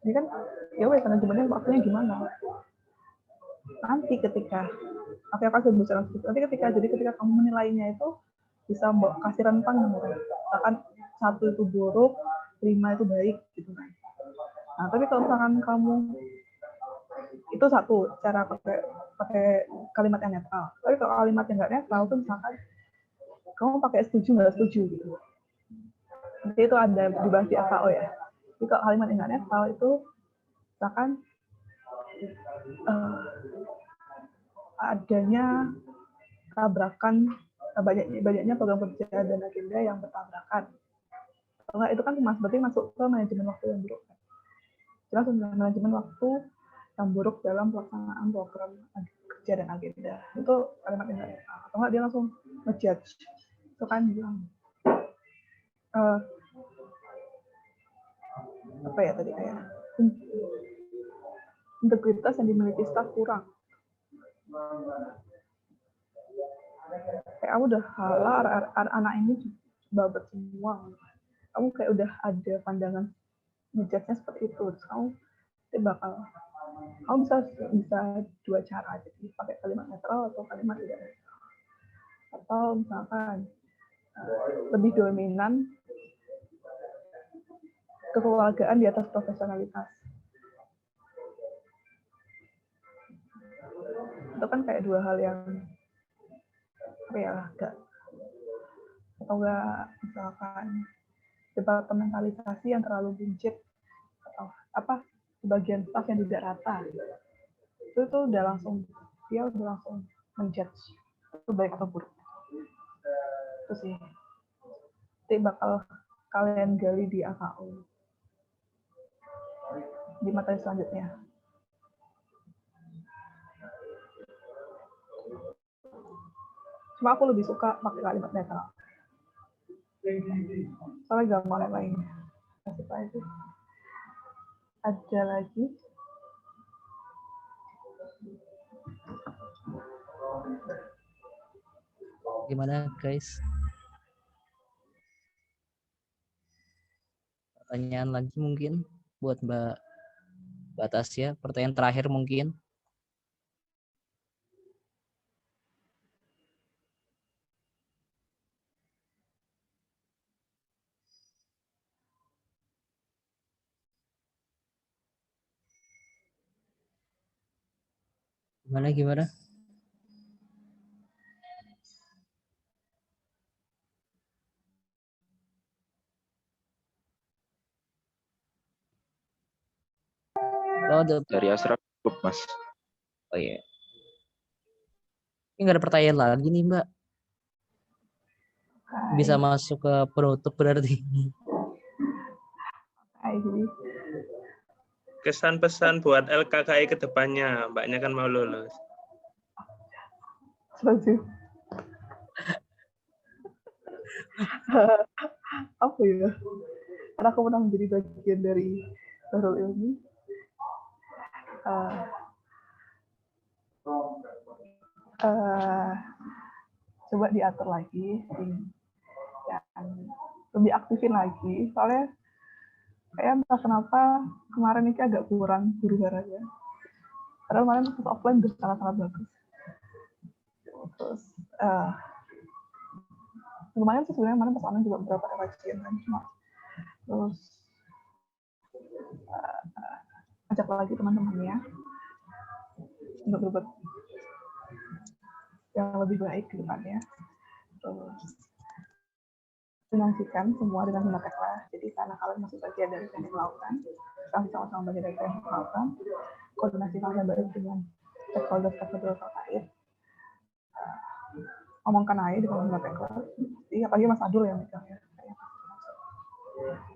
Speaker 8: Ini kan, ya wes manajemennya waktunya gimana? Nanti ketika, aku akan sebutkan nanti ketika kamu menilainya itu bisa kasih rentang nomor. Misalkan 1 itu buruk, 5 itu baik, gitu kan. Nah, tapi kalau misalkan kamu itu satu cara pakai kalimat yang netral. Tapi kalau kalimat yang nggak netral itu misalkan kamu pakai setuju nggak setuju gitu. Nanti itu ada dibahas di AKO ya. Jadi kalau kalimat yang nggak netral itu misalkan adanya tabrakan banyaknya program kerja dan agenda yang bertabrakan. Kalau nggak itu kan berarti masuk ke manajemen waktu yang buruk. Jelas manajemen waktu yang buruk dalam pelaksanaan program kerja dan agenda. Itu kalimat yang nggak netral. Atau nggak dia langsung ngejudge. Itu kan bilang apa ya tadi kayak integritas yang dimiliki staf kurang. Kayak kamu udah halah anak ini babat semua. Kamu kayak udah ada pandangan ngejudge-nya seperti itu. Terus kamu bisa 2 cara, jadi pakai kalimat netral atau kalimat tidak netral. Atau misalkan lebih dominan kekeluargaan di atas profesionalitas. Itu kan kayak 2 hal yang apa ya, agak atau enggak misalkan departementalisasi yang terlalu buncit atau apa sebagian staf yang tidak rata. Itu tuh udah langsung menjudge itu baik atau buruk. Itu sih. Nanti bakal kalian gali di AKO di materi selanjutnya. Cuma aku lebih suka pakai kalimat netral. Soalnya gampang lainnya. Kasih tahu itu. Ada lagi?
Speaker 1: Gimana guys? Pertanyaan lagi mungkin buat Mbak Tasya. Pertanyaan terakhir mungkin. Gimana?
Speaker 3: Dari Asraf cukup, Mas.
Speaker 1: Oh iya. Ini nggak ada pertanyaan lagi nih, Mbak. Bisa masuk ke penutup berarti.
Speaker 8: Jadi
Speaker 5: kesan pesan buat LKKI ke depannya. Mbaknya kan mau lulus.
Speaker 8: Apa ya? Karena aku pernah menjadi bagian dari Bahrul Ilmi. Coba diatur lagi, yang lebih aktifin lagi. Soalnya kayak entah kenapa kemarin ini agak kurang guru haranya. Padahal kemarin pas offline udah sangat-sangat bagus. Terus lumayan sih sebenarnya kemarin pas online juga beberapa kajian kan, cuma terus ajak lagi teman-temannya untuk berbuat yang lebih baik ke depannya. Terus finansikan semua dengan Himatekla. Jadi karena kalian masih bagian dari teknik kelautan, kami sama-sama bagian dari teknik kelautan, koordinasi kalian baik dengan stakeholder terkait. Omongkan aja dengan Himatekla. Iya, apalagi Mas Adul yang megang ya.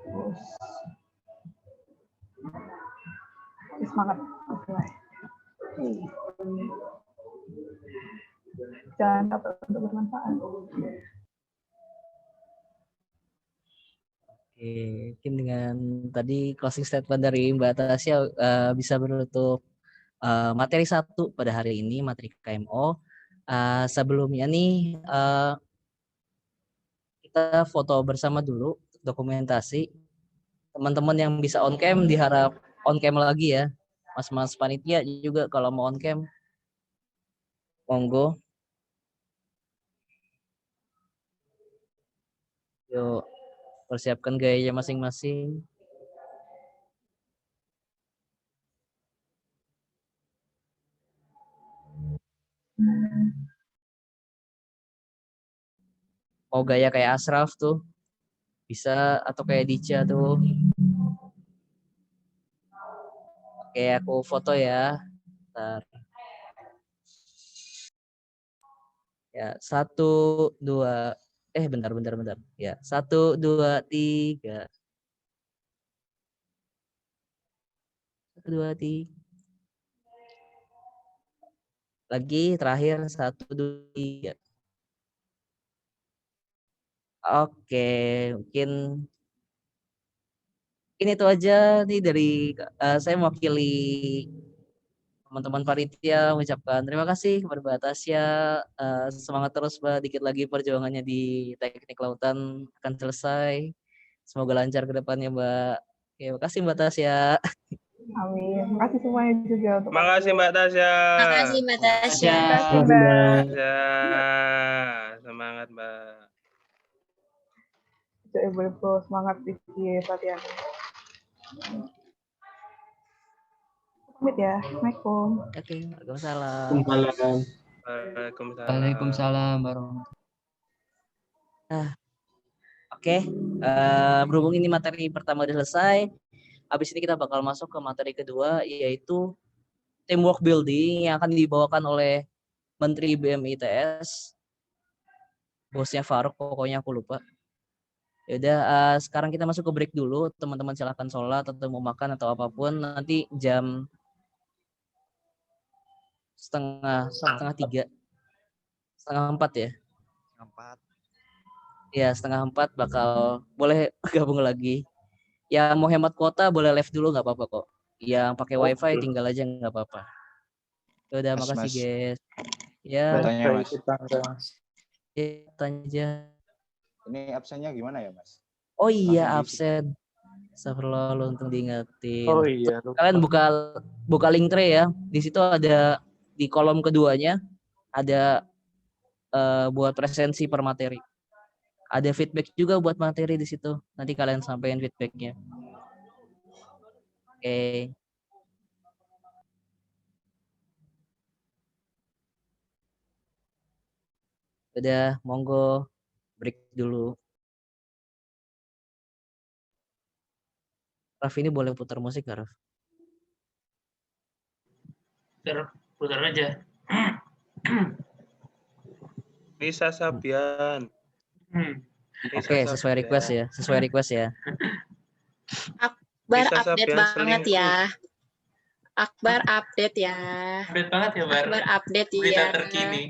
Speaker 8: Terus semangat mulai. Jangan takut untuk bermanfaat.
Speaker 1: Oke, mungkin dengan tadi closing statement dari Mbak Tasya bisa menutup materi 1 pada hari ini, materi KMO. Sebelumnya nih kita foto bersama dulu, dokumentasi. Teman-teman yang bisa on cam diharap on cam lagi ya. Mas-mas panitia juga kalau mau on cam, monggo. Yuk, persiapkan gayanya masing-masing. Mau gaya kayak Ashraf tuh bisa, atau kayak Dica tuh. Oke, aku foto ya. Bentar. Ya, 1, 2, bentar. Ya, 1, 2, 3. 1, 2, 3. Lagi terakhir 1, 2, 3. Oke, mungkin ini itu aja nih dari saya mewakili teman-teman panitia mengucapkan terima kasih kepada Mbak Tasya. Semangat terus Mbak, dikit lagi perjuangannya di teknik lautan akan selesai. Semoga lancar ke depannya Mbak. Oke, makasih Mbak Tasya.
Speaker 8: Amin. Terima kasih semuanya juga.
Speaker 5: Makasih Mbak Tasya.
Speaker 9: Makasih Mbak Tasya.
Speaker 5: Semangat Mbak.
Speaker 8: Ibu-ibu semangat dikit latihan. Pamit ya. Assalamualaikum.
Speaker 1: Oke, waalaikumsalam.
Speaker 11: Waalaikumsalam warahmatullahi.
Speaker 1: Oke, berhubung ini materi pertama udah selesai, habis ini kita bakal masuk ke materi kedua, yaitu teamwork building yang akan dibawakan oleh Menteri BMITS, bosnya Faruk, pokoknya aku lupa. Yaudah, sekarang kita masuk ke break dulu, teman-teman silahkan sholat atau mau makan atau apapun. Nanti jam setengah 3, setengah 4 ya. Ya, setengah 4 bakal boleh gabung lagi. Yang mau hemat kuota boleh live dulu, nggak apa-apa kok. Yang pakai wifi tinggal aja, nggak apa-apa. Udah, makasih guys. Ya.
Speaker 14: Tanya Mas.
Speaker 1: Ya, tanya.
Speaker 14: Ini absennya gimana ya Mas?
Speaker 1: Oh iya, absen. Astagfirullah, untung diingetin.
Speaker 5: Oh iya.
Speaker 1: Kalian buka link tray ya. Di situ ada di kolom keduanya ada buat presensi per materi. Ada feedback juga buat materi di situ. Nanti kalian sampaikan feedbacknya. Oke. Udah, monggo break dulu. Raf, ini boleh putar musik nggak, Raf?
Speaker 4: Putar aja.
Speaker 5: Nisa Sabian.
Speaker 1: Oke, sesuai request ya.
Speaker 9: Akbar update banget ya. Akbar update ya.
Speaker 4: Update banget ya, Bar.
Speaker 9: Akbar update
Speaker 4: Berita
Speaker 9: ya.
Speaker 4: terkini.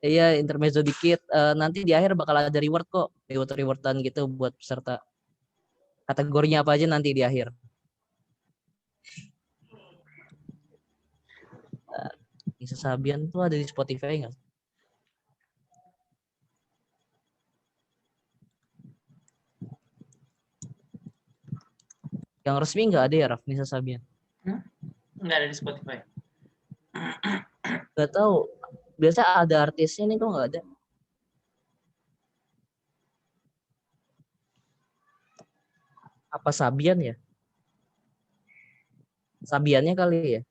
Speaker 1: Iya, intermezzo dikit. Nanti di akhir bakal ada reward kok. Rewardan gitu buat peserta. Kategorinya apa aja nanti di akhir. Nisa Sabian tuh ada di Spotify nggak? Yang resmi nggak ada ya, Raf, Nisa Sabian?
Speaker 4: Nggak ada di Spotify.
Speaker 1: Nggak tahu. Biasa ada artisnya nih kok nggak ada. Apa Sabian ya? Sabiannya kali ya?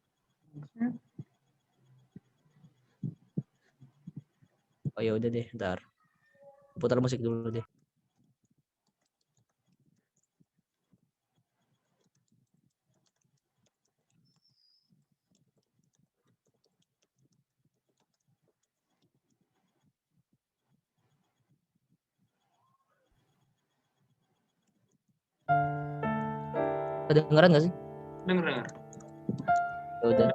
Speaker 1: Oh ya udah deh, ntar. Putar musik dulu deh. Kedengeran nggak sih?
Speaker 4: Dengar.
Speaker 1: Ya udah.